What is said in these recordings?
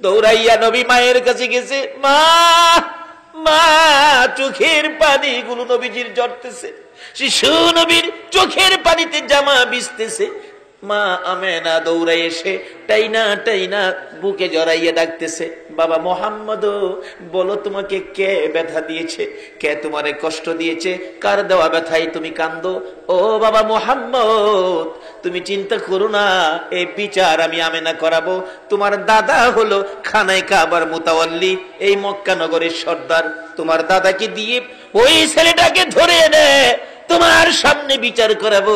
দৌড়াইয়া নবী মায়ের কাছে গেছে। মা মা, চোখের পানিগুলো নবীজির ঝরতেছে, শিশু নবীর চোখের পানিতে জামা ভিজতেছে। মা আমেনা দৌড়াই এসে টাইনা টাইনা বুকে জড়াইয়া ডাকতেছে, বাবা মোহাম্মদ, বলো তোমাকে কে ব্যথা দিয়েছে, কে তোমারে কষ্ট দিয়েছে, কার দেওয়া ব্যথায় তুমি কান্দো? ও বাবা মোহাম্মদ, তুমি চিন্তা করো না, এই বিচার আমি আমেনা করাবো। তোমার দাদা হলো খানায় কাবার মুতাওয়াল্লি, এই মক্কা নগরের সর্দার। তোমার দাদাকে দিয়ে ওই ছেলেটাকে ধরে এনে তোমার সামনে বিচার করাবো।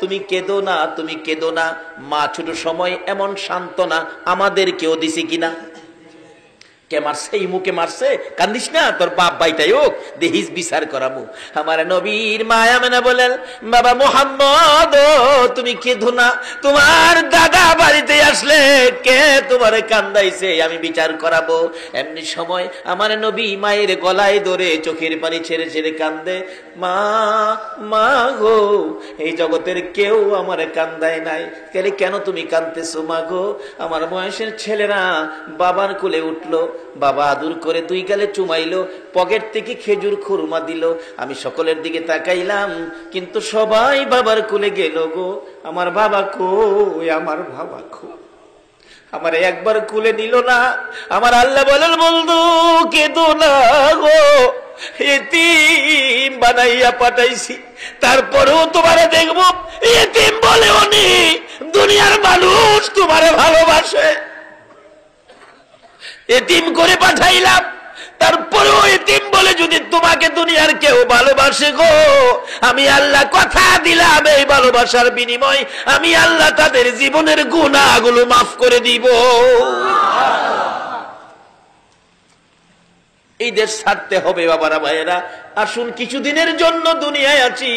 তুমি কেঁদো না, তুমি কেঁদো না। মা ছোট সময় এমন সান্ত্বনা আমাদের কেউ দিছে কিনা? কে মারছে? এই মুখে মারছে, কান্দিস না, তোর বাপ বাইটাই হোক, দেহিস বিচার করাবো। আমার নবীর মা আমেনা বলেন, বাবা মোহাম্মদ, তুমি কেঁদো না, তোমার দাদা বাড়িতে আসলে কে তোমারে কান্দাইছে, আমি বিচার করাবো। এমনি সময় আমার নবী মায়ের গলায় ধরে চোখের পানি ছেড়ে ছেড়ে কান্দে, মা মা গো, এই জগতের কেউ আমারে কান্দায় নাই, কেন তুমি কান্দতেছো মা গো? আমার বয়সের ছেলেরা বাবার কোলে উঠলো, বাবা আদর করে দুই গালে চুমাইলো, পকেট থেকে খেজুর খুরমা দিল। আমি সকলের দিকে তাকাইলাম, কিন্তু সবাই বাবার কোলে গেল গো। আমার বাবা কই, আমার বাবা কই? আমার একবার কোলে নিল না। আমার আল্লাহ বলেন, বন্ধু কেঁদো না গো, এতিম বানাইয়া পাঠাইছি, তারপরেও তোমারে দেখবো এতিম বলে উনি দুনিয়ার মানুষ তোমারে ভালোবাসে। এতিম করে পাঠাইলাম, তারপরেও এতিম বলে যদি তোমাকে দুনিয়ার কেউ ভালোবাসে গো, আমি আল্লাহ কথা দিলাম এই ভালোবাসার বিনিময় আমি আল্লাহ তাদের জীবনের গুনাহগুলো মাফ করে দিব। এই দেশ ছাড়তে হবে বাবারা ভাইয়েরা। আসুন, কিছুদিনের জন্য দুনিয়ায় আছি,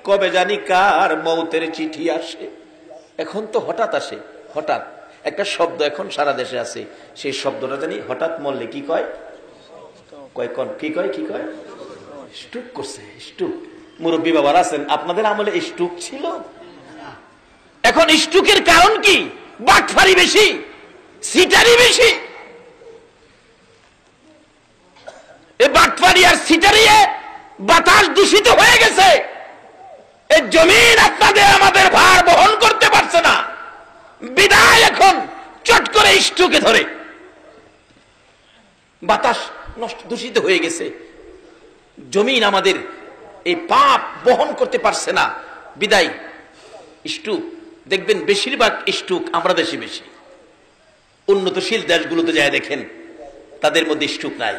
কবে জানি কার মৌতের চিঠি আসে। এখন তো হঠাৎ আসে, হঠাৎ একটা শব্দ এখন সারা দেশে আছে, সেই শব্দটা জানি হঠাৎ মরলে কি কয়, কি কয়, কি কয়? স্ট্রোক করছে, স্ট্রোক। মুরব্বী বাবার আছেন, আপনাদের আমলে স্ট্রোক ছিল? এখন স্ট্রোকের কারণ কি? বাটফারি বেশি, সিটারি বেশি। এই বাটফারি আর সিটারিয়ে বাতাস দূষিত হয়ে গেছে। এই জমিন আপনাদের আমাদের ভার বহন করতে পারছে না, বিদায় এখন চট করে স্ট্রোকে ধরে। বাতাস নষ্ট, দূষিত হয়ে গেছে, জমিন আমাদের এই পাপ বহন করতে পারছে না, বিদায় স্ট্রোক। দেখবেন বেশিরভাগ স্ট্রোক আমরা দেশে বেশি। উন্নতশীল দেশগুলোতে যায় দেখেন, তাদের মধ্যে স্ট্রোক নাই,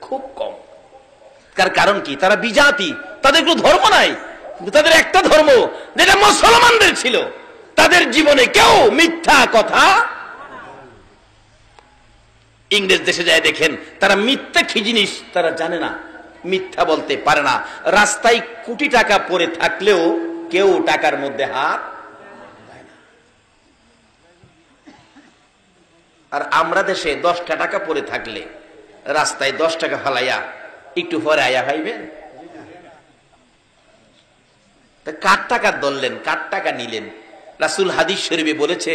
খুব কম। তার কারণ কি? তারা বিজাতি, তাদের কোনো ধর্ম নাই, তাদের একটা ধর্ম যেটা মুসলমানদের ছিল। তাদের জীবনে কেউ মিথ্যা কথা, ইংরেজ দেশে যায় দেখেন, তারা মিথ্যা কি জিনিস তারা জানে না, মিথ্যা বলতে পারে না। রাস্তায় কোটি টাকা পড়ে থাকলেও কেউ টাকার মধ্যে হাত দেয় না। আর আমরা দেশে 10টা টাকা পড়ে থাকলে রাস্তায় 10 টাকা ফালাইয়া একটু পরে আয়া ভাইবেন, কার টাকা ধরলেন, কার টাকা নিলেন? রাসূল হাদিস শরীফে বলেছে,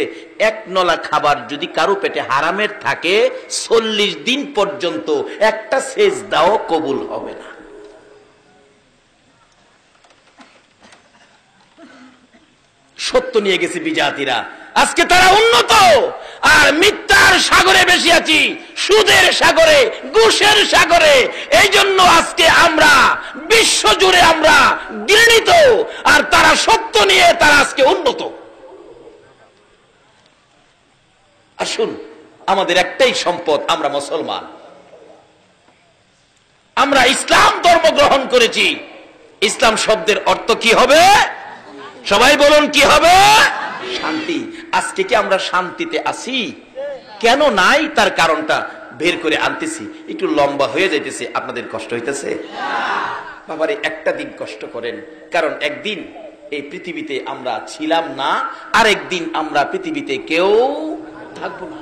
এক নলা খাবার যদি কারো পেটে হারামের থাকে 40 দিন পর্যন্ত একটা সেজদাও কবুল হবে না। সত্য নিয়ে গেছে বিজাতিরা, আজকে তারা উন্নত, আর মিথ্যার সাগরে বেশি আছি, সুদের সাগরে, ঘুষের সাগরে। এই জন্য আজকে আমরা বিশ্ব জুড়ে আমরা ঘৃণিত, আর তারা সত্য নিয়ে তারা আজকে উন্নত। আসুন, আমাদের একটাই সম্পদ, আমরা মুসলমান, আমরা ইসলাম ধর্ম গ্রহণ করেছি। ইসলাম শব্দের অর্থ কি হবে? সবাই বলুন, কি হবে? শান্তি। আজকে কি আমরা শান্তিতে আছি? কেন নাই তার কারণটা বের করে আনতেছি। একটু লম্বা হয়ে যাইতেছে, আপনাদের কষ্ট হইতেছে? বাবারে, একটা দিন কষ্ট করেন, কারণ একদিন এই পৃথিবীতে আমরা ছিলাম না, আর একদিন আমরা পৃথিবীতে কেউ থাকবো না।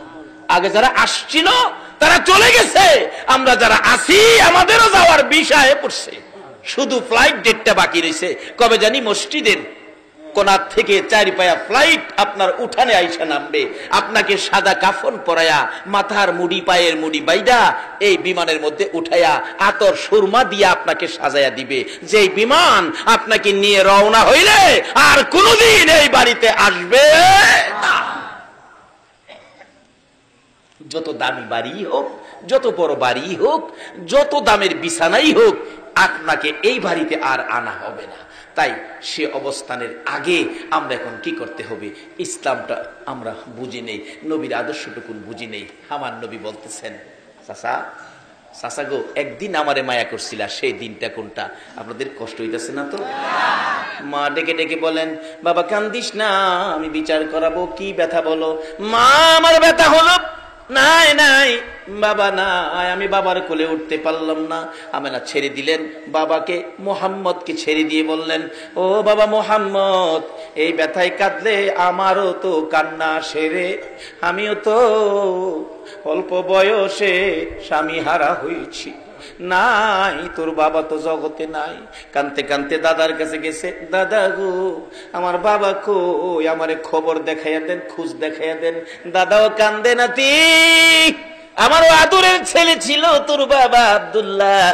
আগে যারা আসছিল তারা চলে গেছে, আমরা যারা আছি আমাদেরও যাওয়ার বিষয়ে পড়ছে, শুধু ফ্লাইট ডেটটা বাকি রয়েছে। কবে জানি মসজিদের কোনার থেকে 4 পায়া ফ্লাইট আপনার উঠানে আইসা নামবে, আপনাকে সাদা কাফন পরায়া, মাথার মুড়ি পায়ের মুড়ি বাইদা এই বিমানের মধ্যে উঠায়া আতর সুরমা দিয়া আপনাকে সাজায়া দিবে। যেই বিমান আপনাকে নিয়ে রওনা হইলে আর কোনদিন এই বাড়িতে আসবে না। যত দামি বাড়ি হোক, যত বড় বাড়ি হোক, যত দামের বিছানাই হোক, আপনাকে এই বাড়িতে আর আনা হবে না। তাই সে অবস্থানের আগে আমরা এখন কি করতে হবে? ইসলামটা আমরা বুঝি নেই, নবীর আদর্শটুকুন বুঝি নেই। আমার নবী বলতেছেন, চাচা গো, একদিন আমারে মায়া করছিল, সেই দিনটা কোনটা? আপনাদের কষ্ট হইতেছে না তো? মা ডেকে ডেকে বলেন, বাবা কান্দিস না, আমি বিচার করাবো, কি ব্যথা বলো। মা, আমার ব্যথা হলো নাই নাই বাবা নাই, আমি বাবার কোলে উঠতে পারলাম না। আমেনা ছেড়ে দিলেন বাবাকে, মোহাম্মদকে ছেড়ে দিয়ে বললেন, ও বাবা মোহাম্মদ, এই ব্যথায় কাঁদলে আমারও তো কান্না সেরে, আমিও তো অল্প বয়সে স্বামী হারা হয়েছি, নাই তোর বাবা তো জগতে নাই। কানতে কানতে দাদার কাছে গেছে, দাদা গো, আমার বাবা কই, আমারে খবর দেখাইয়া দেন, খোঁজ দেখাইয়া দেন। দাদাও কান্দে, নাতি, আমারও আদরের ছেলে ছিল তোর বাবা আব্দুল্লাহ,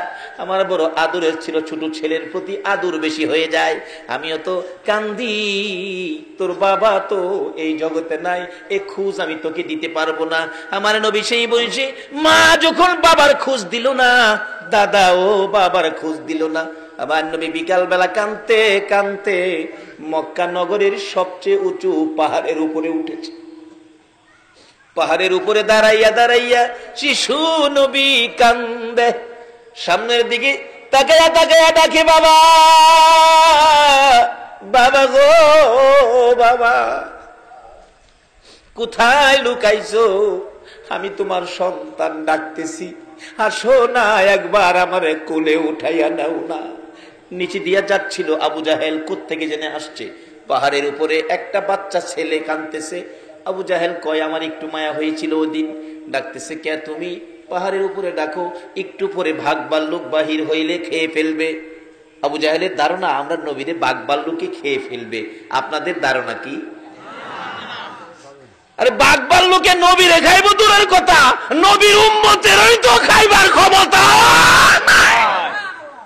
আমার বড় আদরের ছিল, ছোট ছেলের প্রতি আদর বেশি হয়ে যায়, আমিও তো কান্দি, তোর বাবা তো এই জগতে নাই, এ খোঁজ আমি তোকে দিতে পারবো না। আমার নবী সেই বয়সে মা যখন বাবার খোঁজ দিল না, দাদা ও বাবার খোঁজ দিল না, আমার নবী বিকাল বেলা কানতে কানতে মক্কা নগরের সবচেয়ে উঁচু পাহাড়ের উপরে উঠেছে। পাহাড়ের উপরে দাঁড়াইয়া দাঁড়াইয়া শিশু নবী কান্দে, সামনের দিকে তাকায়া তাকায়া ডাকে, বাবা, বাবা গো, বাবা কোথায় লুকাইছো? আমি তোমার সন্তান ডাকতেছি, আসো না, একবার আমারে কোলে উঠাইয়া নাও না। নিচে দিয়া যাচ্ছিল আবু জাহেল, কোত্থেকে জেনে আসছে। পাহাড়ের উপরে একটা বাচ্চা ছেলে কাঁদতেছে। আবু জাহেল কয়, আমার একটু মায়া হয়েছিল ওদিন। ডাকতেছে, কে তুমি? পাহাড়ের উপরে ডাকো, একটু পরে বাঘ ভাল্লুক বাহির হইলে খেয়ে ফেলবে। আবু জাহেলের ধারণা আমরা নবীরে বাঘ ভাল্লুকে খেয়ে ফেলবে। আপনাদের ধারণা কি? আরে বাঘ ভাল্লুকে নবীরে খাইব দূরের কথা, নবীর উম্মতেরই তো খাইবার ক্ষমতা নাই।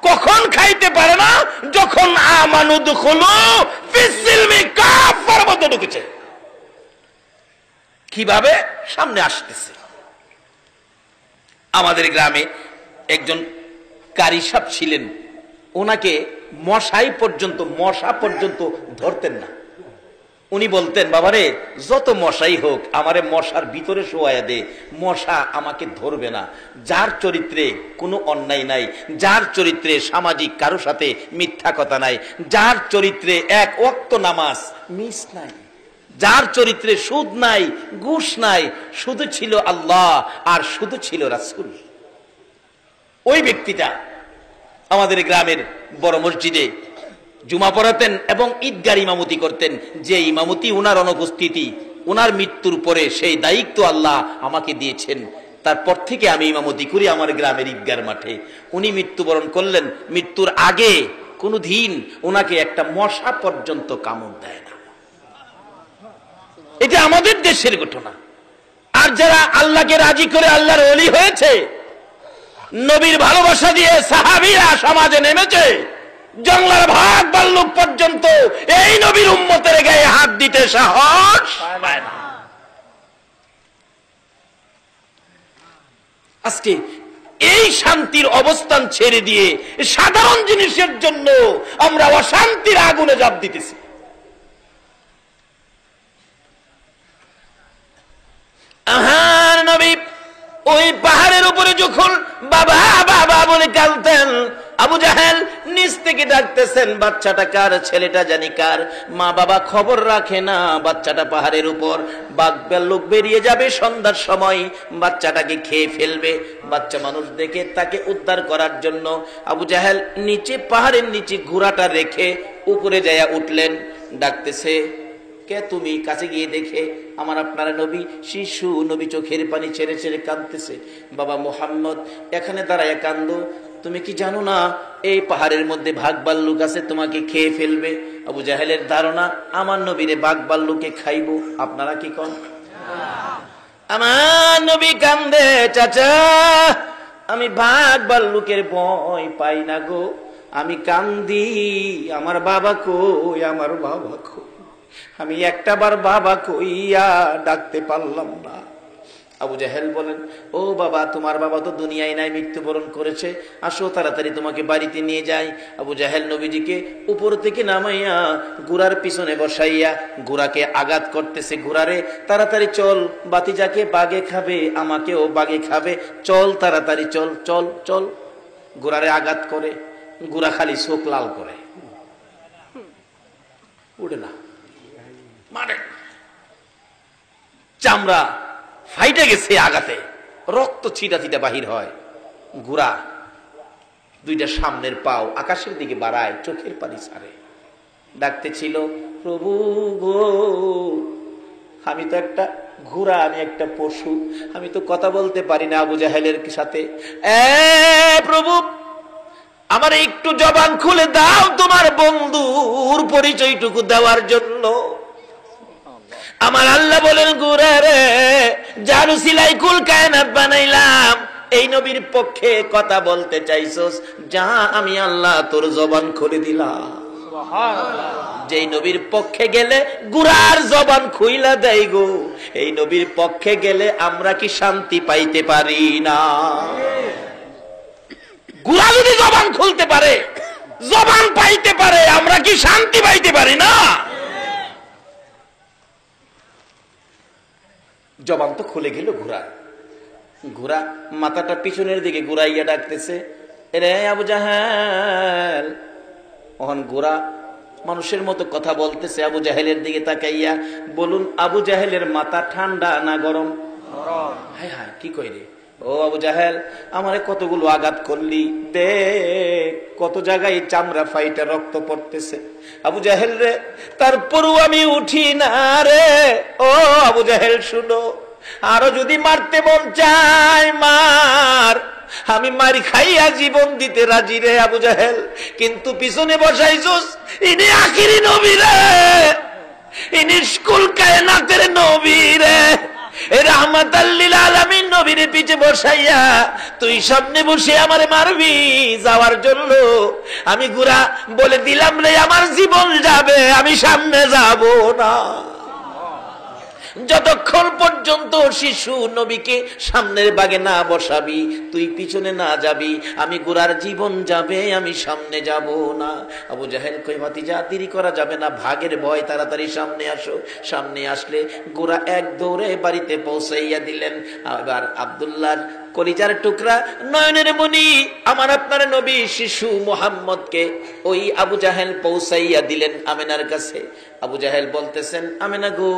কখন খাইতে পারে না? যখন আমানুদ খুলু ফিসসিলমি কাফার মধ্যে ঢুকেছে। কিভাবে? সামনে আসতেছে। আমাদের গ্রামে একজন কারি সাহেব ছিলেন, ওনাকে মশা পর্যন্ত ধরতেন না। উনি বলতেন, বাবারে যত মশাই হোক আমারে মশার ভিতরে শোয়াইয়া দে, মশা আমাকে ধরবে না। যার চরিত্রে কোনো অন্যায় নাই, যার চরিত্রে সামাজিক কারো সাথে মিথ্যা কথা নাই, যার চরিত্রে এক ওয়াক্ত নামাজ মিস নাই, যার চরিত্রে সুদ নাই, ঘুষ নাই, শুধু ছিল আল্লাহ আর শুধু ছিল রাসূল, ওই ব্যক্তিটা আমাদের গ্রামের বড় মসজিদে জুমা পড়াতেন এবং ঈদগার ইমামতি করতেন। যে ইমামতি উনার অনুপস্থিতি, উনার মৃত্যুর পরে সেই দায়িত্ব আল্লাহ আমাকে দিয়েছেন। তারপর থেকে আমি ইমামতি করি আমার গ্রামের ঈদগার মাঠে। উনি মৃত্যুবরণ করলেন, মৃত্যুর আগে কোনো দিন ওনাকে একটা মশা পর্যন্ত কামড় দেয় না। এটা আমাদের দেশের ঘটনা। আর যারা আল্লাহকে রাজি করে আল্লাহর ওলি হয়েছে, নবীর ভালোবাসা দিয়ে সাহাবীরা সমাজে নেমেছে, জঙ্গলার ভাগ ভাল্লুক পর্যন্ত এই নবীর উম্মতের গায়ে হাত দিতে সাহস পায় না। আজকে এই শান্তির অবস্থান ছেড়ে দিয়ে সাধারণ জিনিসের জন্য আমরা অশান্তির আগুনে ঝাঁপ দিতেছি। আহার নবী ওই পাহাড়ের উপরে যখন বাবা বাবা বলে কাঁদতেন, আবু জাহেল নিচ থেকে ডাকতেছেন, বাচ্চাটা কার, ছেলেটা জানি কার। মা বাবা খবর রাখে না, বাচ্চাটা পাহাড়ের উপর, বাঘ ভাল্লুক বেরিয়ে যাবে সন্ধ্যার সময়, বাচ্চাটাকে খেয়ে ফেলবে। বাচ্চা মানুষ দেখে তাকে উদ্ধার করার জন্য আবু জাহেল নিচে, পাহাড়ের নিচে ঘোড়াটা রেখে উপরে যাইয়া উঠলেন। ডাকতেছে, কে তুমি? কাছে গিয়ে দেখে আমার আপনারা নবী, শিশু নবী চোখের পানি ছেড়ে ছেড়ে কাঁদতেছে। বাবা মুহাম্মদ, এখানে দাঁড়ায় কান্দো, তুমি কি জানো না এই পাহাড়ের মধ্যে বাঘ ভাল্লুক আছে, তোমাকে খেয়ে ফেলবে। আবু জাহেলের ধারণা আমার নবীরে বাঘ ভাল্লুকে খাইবো। আপনারা কি কন? আমার নবী কান্দে, চাচা আমি বাঘ ভাল্লুকের ভয় পাই না গো, আমি কান্দি আমার বাবা কই, আমার বাবা কই। আমি একটাবার বাবা কইয়া ডাকতে পারলাম না। আবু জাহেল বলেন, ও বাবা, তোমার বাবা তো দুনিয়ায় নাই, মৃত্যুবরণ করেছে, আসো তাড়াতাড়ি তোমাকে বাড়িতে নিয়ে যাই। আবু জাহেল নবীজিকে উপর থেকে নামাইয়া ঘোড়ার পিছনে বসাইয়া ঘোড়াকে আঘাত করতেছে, ঘোড়ারে তাড়াতাড়ি চল, বাতিজাকে বাগে খাবে, আমাকেও বাগে খাবে, চল তাড়াতাড়ি চল চল চল। ঘোড়ারে আঘাত করে, ঘোড়া খালি চোখ লাল করে, উঠে না, মারে চামড়া ফাইটে গেছে আঘাতে, রক্ত ছিটা ছিটা বাহির হয়। ঘোড়া দুইটা সামনের পাও আকাশের দিকে বাড়ায়, চোখের পানি ছাড়ে, ডাকতে ছিল, প্রভু গো, আমি তো একটা ঘোড়া, আমি একটা পশু, আমি তো কথা বলতে পারি না আবু জাহেলের সাথে। প্রভু, আমার একটু জবান খুলে দাও তোমার বন্ধুর পরিচয়টুকু দেওয়ার জন্য। আমার আল্লাহ বলেন, ঘোড়া রে, যার উসিলাই কুল কায়নাত বানাইলাম, এই নবীর পক্ষে কথা বলতে চাইছস, যা আমি আল্লাহ তোর জবান খুলে দিলাম। যেই নবীর পক্ষে গেলে ঘোড়ার জবান খুইলা দেয় গো, এই নবীর পক্ষে গেলে আমরা কি শান্তি পাইতে পারি না? ঘোড়া যদি জবান খুলতে পারে, জবান পাইতে পারে, আমরা কি শান্তি পাইতে পারি না? জবান তো খুলে গেল ঘোড়া। ঘোড়া মাথাটা পিছনের দিকে ঘুরাইয়া ডাকতেছে, রে আবু জাহেল। ওহন ঘোড়া মানুষের মতো কথা বলতেছে আবু জাহেলের দিকে তাকাইয়া, বলুন আবু জাহেলের মাথা ঠান্ডা না গরম? হায় হায়, কি কই রে? ও আবু জাহেল, আমারে কতগুলো আঘাত করলি, দেখ কত জায়গায় চামড়া ফাইটা রক্ত পড়তেছে। আবু জাহেল রে, তারপরও আমি উঠি না রে। ও আবু জাহেল শুনো, আরো যদি মারতে মন চায় মার, আমি মারি খাইয়া জীবন দিতে রাজি রে আবু জাহেল, কিন্তু পিছনে বসাইছস ইনি আখিরি নবী রে, ইনি কুল কায়নাতের নবী রে, রাহমাতাল লিল আলামিন নবীর পিছে বসাইয়া তুই সামনে বসে আমারে মারবি যাওয়ার জন্য। আমি ঘোড়া বলে দিলাম রে, আমার জীবন যাবে, আমি সামনে যাব না। যতক্ষণ পর্যন্ত শিশু নবীকে সামনের বাগে না বসাবি, তুই পিছনে না যাবি, আমি ঘোড়ার জীবন যাবে, আমি সামনে যাব না। আবু জাহেল কই, ভাতিজা দেরি করা যাবে না, ভাগের ভয়, তাড়াতাড়ি সামনে আসো। সামনে আসলে ঘোড়া এক দৌড়ে বাড়িতে পৌঁছাইয়া দিলেন। আবার আব্দুল্লাহর কলিজার টুকরা, নয়নের মণি, আমার আপনার নবী শিশু মুহাম্মদকে ওই আবু জাহেল পৌঁছাইয়া দিলেন আমেনার কাছে। আবু জাহেল বলতেছেন, আমেনা গো,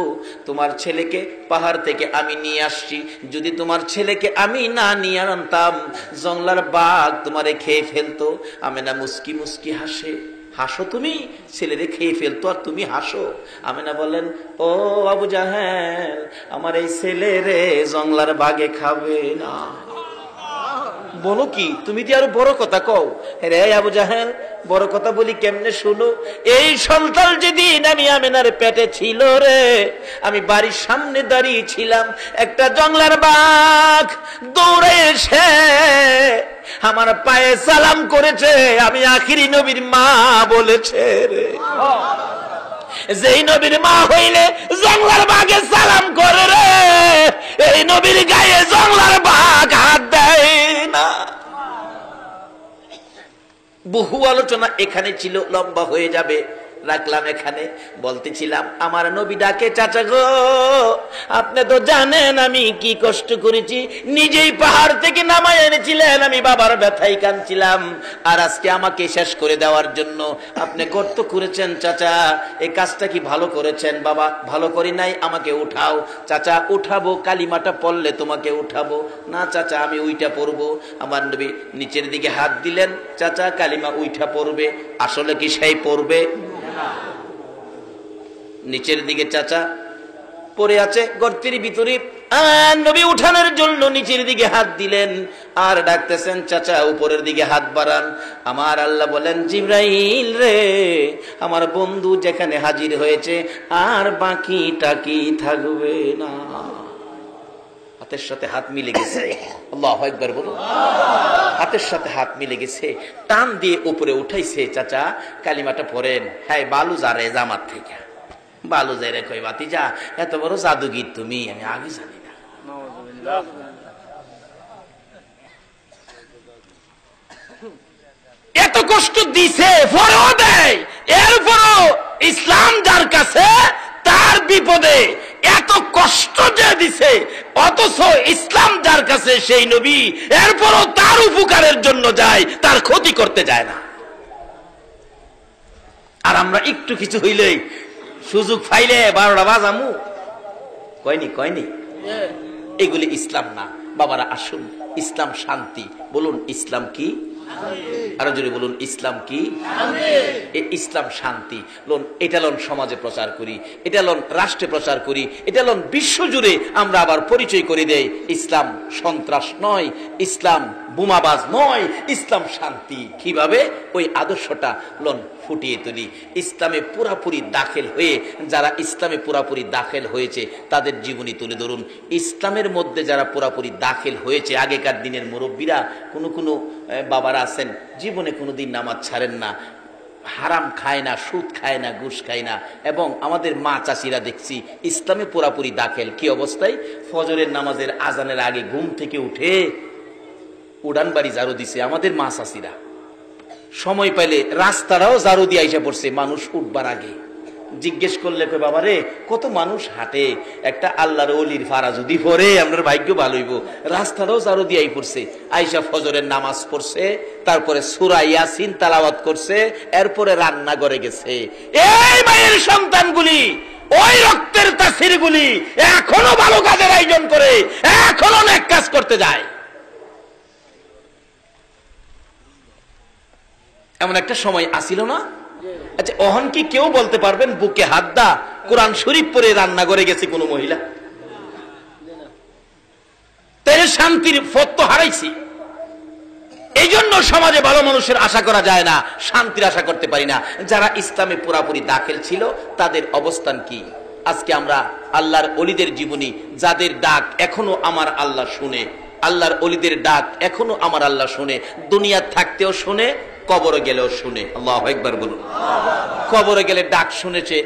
তোমার ছেলেকে পাহাড় থেকে আমি নিয়ে আসছি, যদি তোমার ছেলেকে আমি না নিয়ে আনতাম, জংলার বাঘ তোমারে খেয়ে ফেলতো। আমেনা মুস্কি মুস্কি হাসে। হাসো তুমি, ছেলেরে খেয়ে ফেলতো আর তুমি হাসো? আমেনা বলেন, ও আবু জাহেল, আমার এই ছেলেরে জংলার বাঘে খাবে না। বলো কি, তুমি কি আরো বড় কথা কও? রে আবু জাহেল, বড় কথা বলি কেমনে শুনো। এই সন্তান যেদিন আমি আমেনার পেটে ছিল রে, আমি বাড়ির সামনে দাঁড়িয়ে ছিলাম, একটা জংলার বাঘ দৌড়ে এসে আমার পায়ে সালাম করেছে, আমি আখিরি নবীর মা বলেছে রে। যেই নবীর মা হইলে জংলার বাঘে সালাম করে রে, এই নবীর গায়ে জংলার বাঘ হাত দেয় না। বহু আলোচনা এখানে ছিল, লম্বা হয়ে যাবে, রাখলাম এখানে। বলতেছিলাম, আমার নবী ডাকে, চাচা গো, আপনি তো জানেন আমি কি কষ্ট করেছি, নিজেই পাহাড় থেকে নামায় এনেছিলেন, আমি বাবার ব্যথায় কাঁদছিলাম, আর আজকে আমাকে শেষ করে দেওয়ার জন্য আপনি গর্ত করেছেন। চাচা, এই কাজটা কি ভালো করেছেন? বাবা, ভালো করি নাই, আমাকে উঠাও। চাচা, উঠাবো, কালিমাটা পড়লে তোমাকে উঠাবো। না চাচা, আমি উইটা পড়বো। আমার নবী নিচের দিকে হাত দিলেন, চাচা কালিমা উইঠা পড়বে। আসলে কি সেই পড়বে? নিচের দিকে চাচা পড়ে আছে গর্তের ভিতরে। আর নবী উঠানোর জন্য নিচের দিকে হাত দিলেন আর ডাকতেছেন, চাচা উপরের দিকে হাত বাড়ান। আমার আল্লাহ বলেন, জিবরাইল রে, আমার বন্ধু যেখানে হাজির হয়েছে আর বাকি টাকি থাকবে না। হাতের সাথে হাত মিলে গেছে, আল্লাহু আকবার বলুন। হাতের সাথে হাত মিলে গেছে, টান দিয়ে উপরে উঠাইছে। চাচা কালিমাটা পড়েন। হ্যাঁ, বালু যারে জামাত থেকে বালু যারে কই ভাতিজা এত বড় জাদুগির তুমি, আমি আগে জানি না। এত কষ্ট দিছে পরেও দেয়, এরপরও ইসলাম যার কাছে তার বিপদে এত কষ্ট যে দিছে, অথচ ইসলাম যার কাছে সেই নবী এরপরও তার উপকারের জন্য যায়, তার ক্ষতি করতে যায় না। আর আমরা একটু কিছু হইলেই সুযোগ পাইলে 12টা বাজামু, কয়নি এগুলি ইসলাম না। বাবারা আসুন, ইসলাম শান্তি। বলুন ইসলাম কি? আরো জোরে বলুন ইসলাম কি? ইসলাম শান্তি। লোন এটা লোন সমাজে প্রচার করি, এটা লোন রাষ্ট্রে প্রচার করি, এটা লোন বিশ্ব জুড়ে আমরা আবার পরিচয় করে দেই। ইসলাম সন্ত্রাস নয়, ইসলাম বোমাবাজ নয়, ইসলাম শান্তি। কিভাবে? ওই আদর্শটা লোন ফুটিয়ে তুলি। ইসলামে পুরাপুরি দাখিল হয়ে, যারা ইসলামে পুরাপুরি দাখিল হয়েছে তাদের জীবনী তুলে ধরুন। ইসলামের মধ্যে যারা পুরাপুরি দাখিল হয়েছে, আগেকার দিনের মুরব্বীরা, কোনো বাবারা আছেন জীবনে কোনোদিন নামাজ ছাড়েন না, হারাম খায় না, সুদ খায় না, ঘুষ খায় না। এবং আমাদের মা চাচিরা দেখছি ইসলামে পুরাপুরি দাখিল। কি অবস্থায়? ফজরের নামাজের আজানের আগে ঘুম থেকে উঠে উড়ান বাড়ি ঝাড়ু দিছে আমাদের মা চাচিরা। সময় পাইলে রাস্তাটাও ঝাড়ু দিয়ে আইসা পড়ছে মানুষ উঠবার আগে। জিজ্ঞেস করলে কই বাবা রে, কত মানুষ হাঁটে, একটা আল্লাহর ওলির ফারা যদি পড়ে আমরা ভাগ্য ভালো হইব। রাস্তাটাও ঝাড়ু দিয়ে আই পড়ছে, আইসা ফজরের নামাজ পড়ছে, তারপরে সূরা ইয়াসিন তেলাওয়াত করছে, এরপরে রান্না করে গেছে। এই মায়ের সন্তানগুলি, ওই রক্তের তাসিরগুলি এখনো ভালো কাজের আয়োজন করে, এখনো অনেক কাজ করতে যায়। এমন একটা সময় আসিল না? আচ্ছা, অহন কি কেউ বলতে পারবেন বুকে হাত দা কোরআন শরীফ পড়ে রান্না করে গেছে কোন মহিলা? তাই শান্তির পথ তো হারাইছি। এই জন্য সমাজে ভালো মানুষের আশা করা যায় না, শান্তির আশা করতে পারি না। যারা ইসলামে পুরাপুরি দাখিল ছিল তাদের অবস্থান কি? আজকে আমরা আল্লাহর ওলিদের জীবনী, যাদের ডাক এখনো আমার আল্লাহ শুনে, আল্লাহর ওলিদের ডাক এখনো আমার আল্লাহ শুনে, দুনিয়া থাকতেও শুনে, কবরে গেলেও শুনে। আল্লাহু আকবার বলুন। কবরে গেলে ডাক শুনেছে।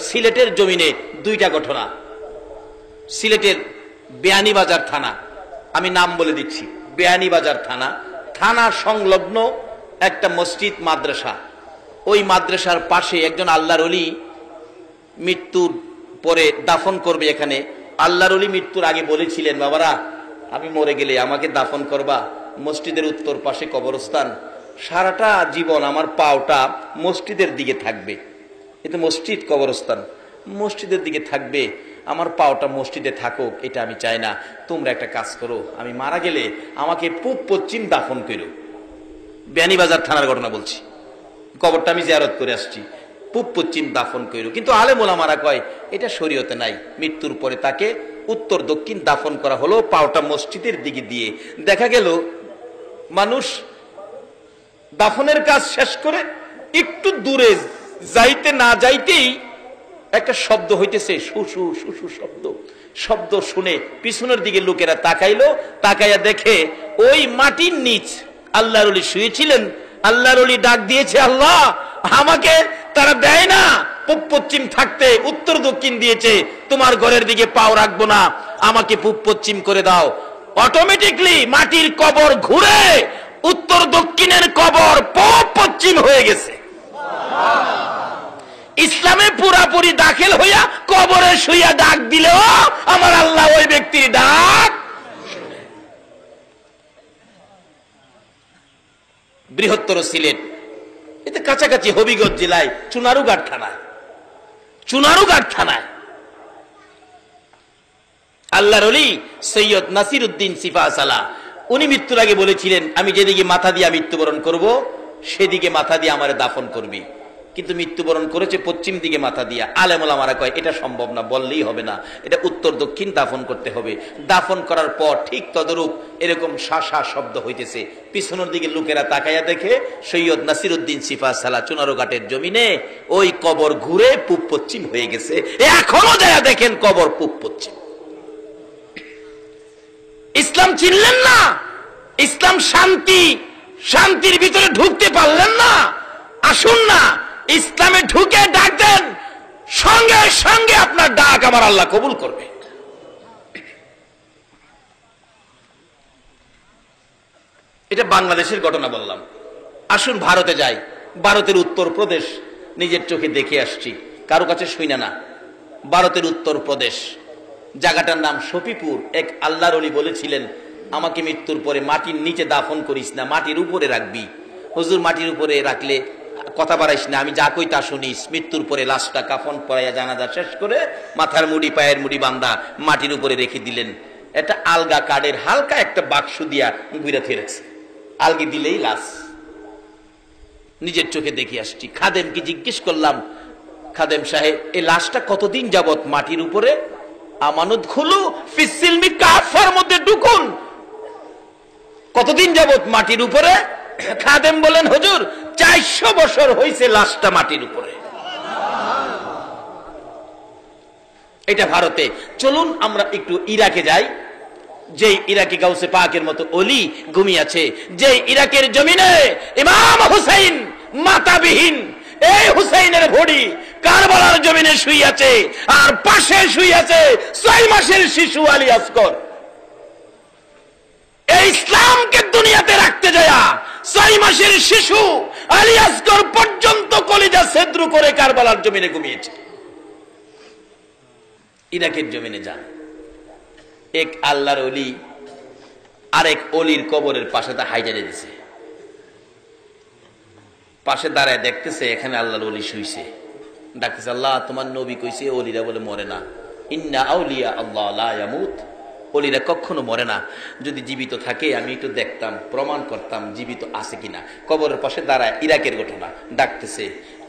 সিলেটের জমিনে 2টা ঘটনা। সিলেটের বেয়ানীবাজার থানা, আমি নাম বলে দিচ্ছি, বেয়ানীবাজার থানা, থানা সংলগ্ন একটা মসজিদ মাদ্রাসা। ওই মাদ্রাসার পাশে একজন আল্লাহর ওলি মৃত্যুর পরে দাফন করবে এখানে। আল্লাহর ওলি মৃত্যুর আগে বলেছিলেন, বাবারা আমি মরে গেলে আমাকে দাফন করবা মসজিদের উত্তর পাশে কবরস্থান, সারাটা জীবন আমার পাওটা মসজিদের দিকে থাকবে। এটা মসজিদ, কবরস্থান মসজিদের দিকে থাকবে, আমার পাওটা মসজিদে থাকুক, এটা আমি চাই না। তোমরা একটা কাজ করো, আমি মারা গেলে আমাকে পূব পশ্চিম দাফন করো। বেয়ানীবাজার থানার ঘটনা বলছি, কবরটা আমি জিয়ারত করে আসছি, পূব পশ্চিম দাফন করো। কিন্তু আলেম ওলামারা কয় এটা শরীয়তে নাই। মৃত্যুর পরে তাকে উত্তর দক্ষিণ দাফন করা হলো, পাওটা মসজিদের দিকে দিয়ে। দেখা গেল মানুষ দাফনের কাজ শেষ করে একটু দূরে যাইতে না যাইতেই একটা শব্দ হইতেছে, শুশু শুশু শব্দ। শব্দ শুনে পিছনের দিকে লোকেরা তাকাইলো, তাকাইয়া দেখে ওই মাটির নিচ আল্লাহর ওলি শুয়েছিলেন। আল্লাহর ওলি ডাক দিয়েছে, আল্লাহ আমাকে তারা দেয় না পূব পশ্চিম থাকতে, উত্তর দক্ষিণ দিয়েছে, তোমার ঘরের দিকে পাও রাখবো না, আমাকে পূব পশ্চিম করে দাও। অটোমেটিকলি মাটির কবর ঘুরে উত্তর দক্ষিণের কবর পূব পশ্চিম হয়ে গেছে। ইসলামে পুরাপুরি দাখিল হইয়া কবরে শুইয়া ডাক দিলেও আমার আল্লাহ ওই ব্যক্তির ডাক। বৃহত্তর সিলেট, এতে কাছাকাছি হবিগঞ্জ জেলায় চুনারুঘাট থানায় আল্লাহর ওলি সৈয়দ নাসির উদ্দিন সিফা সালাহ, উনি মৃত্যুর আগে বলেছিলেন, আমি যেদিকে মাথা দিয়ে মৃত্যুবরণ করব সেদিকে মাথা দিয়ে আমারে দাফন করবি। কিন্তু মৃত্যুবরণ করেছে পশ্চিম দিকে মাথা দিয়া। আলেম ওলামারা কয় এটা সম্ভব না, বললেই হবে না, এটা উত্তর দক্ষিণ দাফন করতে হবে। দাফন করার পর ঠিক তদরূপ এরকম শাসা শব্দ হইতেছে, পিছনের দিকে লোকেরা তাকাইয়া দেখে সৈয়দ নাসিরউদ্দিন সিফা সালা চুনারুঘাটের জমিনে ওই কবর ঘুরে পূব পশ্চিম হয়ে গেছে। এখনো যারা দেখেন কবর পূব পশ্চিম। ইসলাম চিনলেন না? ইসলাম শান্তি, শান্তির ভিতরে ঢুকতে পারলেন না? আসুন না ইসলামে ঢুকে ডাক দেন, সঙ্গে সঙ্গে আপনার ডাক আমার আল্লাহ কবুল করবে। এটা বাংলাদেশের ঘটনা বললাম। আসুন ভারতে যাই। ভারতের উত্তরপ্রদেশ নিজের চোখে দেখে আসছি, কারো কাছে শুইনা না। ভারতের উত্তরপ্রদেশ, জায়গাটার নাম শফিপুর। এক আল্লাহর ওলি বলেছিলেন, আমাকে মৃত্যুর পরে মাটির নিচে দাফন করিস না, মাটির উপরে রাখবি। হুজুর মাটির উপরে রাখলে কথা বাড়াইস না, আমি যা কই তা শুনিস। মৃত্যুর পরে লাশটা কাফন পরাইয়া জানাজা শেষ করে মাথার মুড়ি পায়ের মুড়ি বান্ধা মাটির উপরে রেখে দিলেন। এটা আলগা কাঠের হালকা একটা বাক্স দিয়া ঘুরে ফেরেছে, আলগি দিলেই লাশ। নিজের চোখে দেখে আসছি। খাদেমকে জিজ্ঞেস করলাম, খাদেম সাহেব এই লাশটা কতদিন যাবত মাটির উপরে? আমানত খুলু ফিসিলমি কাফার মধ্যে ঢুকুন, কতদিন যাবত মাটির উপরে? খাদেম বলেন, হুজুর 400 বছর হয়েছে লাশটা মাটির উপরে। এটা ভারতে। চলুন আমরা একটু ইরাকে যাই। যে ইরাকে গাউসে পাকের মতো অলি ঘুমিয়েছে, যে ইরাকের জমিনে ইমাম হুসাইন মাতাবিহীন, এই হুসাইনের ভড়ি কারবালার জমিনে শুইয়াছে, আর পাশে শুইয়াছে 6 মাসের শিশু আলী আসগর। এই ইসলামকে দুনিয়াতে রাখতে যায় 6 মাসের শিশু আলী আসগর পর্যন্ত কলিজা ছেদ্র করে কারবালার জমিনে ঘুমিয়েছে। ইরাকের জমিনে যান, এক আল্লাহর ওলি আরেক অলির কবরের পাশে তা হাইজারে দিছে। পাশে দাঁড়ায় দেখতেছে এখানে আল্লাহর ওলি শুইছে। ডাকতেছে, আল্লাহ তোমার নবী কইছে ওলিরা বলে মরে না, ইন্না আউলিয়া আল্লাহ লা ইয়ামুত, ওলিরা কখনো মরে না। যদি জীবিত থাকে আমি একটু দেখতাম, প্রমাণ করতাম জীবিত আছে কিনা। কবরের পাশে দাঁড়ায়, ইরাকের ঘটনা। ডাকতেছে,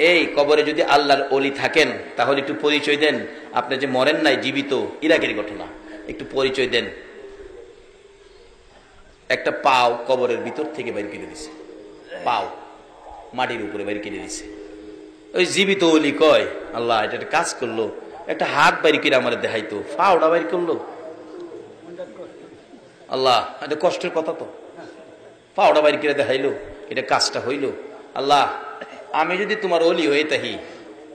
এই কবরে যদি আল্লাহর ওলি থাকেন তাহলে একটু পরিচয় দেন, আপনি যে মরেন নাই জীবিত। ইরাকের ঘটনা, একটু পরিচয় দেন। একটা পাও কবরের ভিতর থেকে বাইর করে দিছে, পাও মাটির উপরে বাইর করে দিছে। ওই জীবিত ওলি কয়, আল্লাহ এটা একটা কাজ করলো, একটা হাত বাইর করে আমার দেখাইতো, পাওটা বাইর করলো। আল্লাহ এটা কষ্টের কথা তো, পাওটা বাইর করে দেখাইলো, এটা কাজটা হইল। আল্লাহ আমি যদি তোমার ওলি হয়ে তাহি,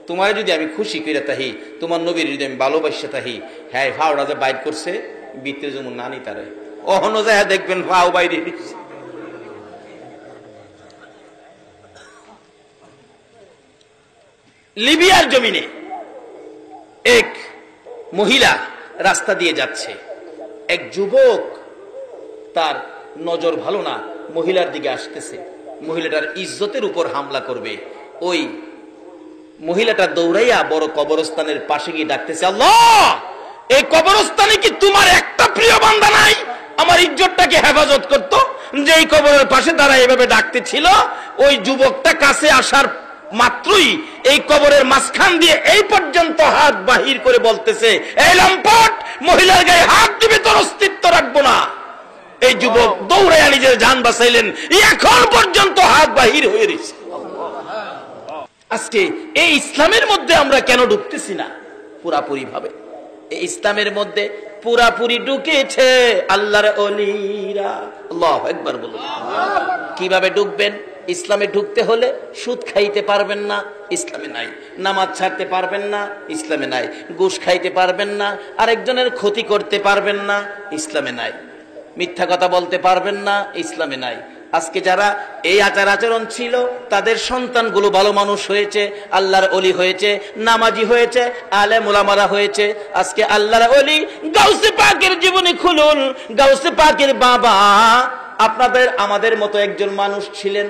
তোমার যদি আমি খুশি করে তাহি, তোমার নবীর যদি আমি ভালোবাসে তাহি, হ্যাঁ ফাওড়া যে বাইর করছে ভিতরে যেমন নানি তারে অহন যায় দেখবেন ফাও বাইরে। লিবিয়ার জমিনে এক মহিলা রাস্তা দিয়ে যাচ্ছে, এক যুবক তার নজর ভালো না, মহিলার দিকে আসতেছে, মহিলাটার ইজ্জতের উপর হামলা করবে। ওই মহিলাটা দৌড়াইয়া বড় কবরস্থানের পাশে গিয়ে ডাকতেছে, আল্লাহ এই কবরস্থানে কি তোমার একটা প্রিয় বান্দা নাই আমার ইজ্জতটাকে হেফাজত করত? যে এই কবরের পাশে দাঁড়ায় এভাবে ডাকতেছিল, ওই যুবকটা কাছে আসার মাত্রই এই কবরের মাঝখান দিয়ে এই পর্যন্ত হাত বাহির করে বলতেছে, এই লম্পট মহিলার গায়ে হাত দিবে তোর অস্তিত্ব রাখবো না। এই যুবক দৌড়াইয়া নিজের জান বাঁচাইলেন, এখন পর্যন্ত হাত বাহির হয়ে রয়েছে। আজকে এই ইসলামের মধ্যে আমরা কেন ঢুকতেছি না পুরাপুরি ভাবে? এই ইসলামের মধ্যে পুরাপুরি ঢুকেছে আল্লাহর ওলিরা। আল্লাহু আকবার বলুন। কিভাবে ঢুকবেন? ইসলামে ঢুকতে হলে সুদ খাইতে পারবেন না, ইসলামে নাই। নামাজ ছাড়তে পারবেন না, ইসলামে নাই। ঘুষ খাইতে পারবেন না, আরেকজনের ক্ষতি করতে পারবেন না, ইসলামে নাই। মিথ্যা কথা বলতে পারবেন না, ইসলামে নাই। আজকে যারা এই আচার আচরণ ছিল তাদের সন্তানগুলো ভালো মানুষ হয়েছে, আল্লাহর ওলি হয়েছে, নামাজি হয়েছে, আলেম ওলামারা হয়েছে। আজকে আল্লাহর ওলি গাউসে পাকের জীবনী খুলুন। গাউসে পাকের বাবা আপনাদের আমাদের মতো একজন মানুষ ছিলেন,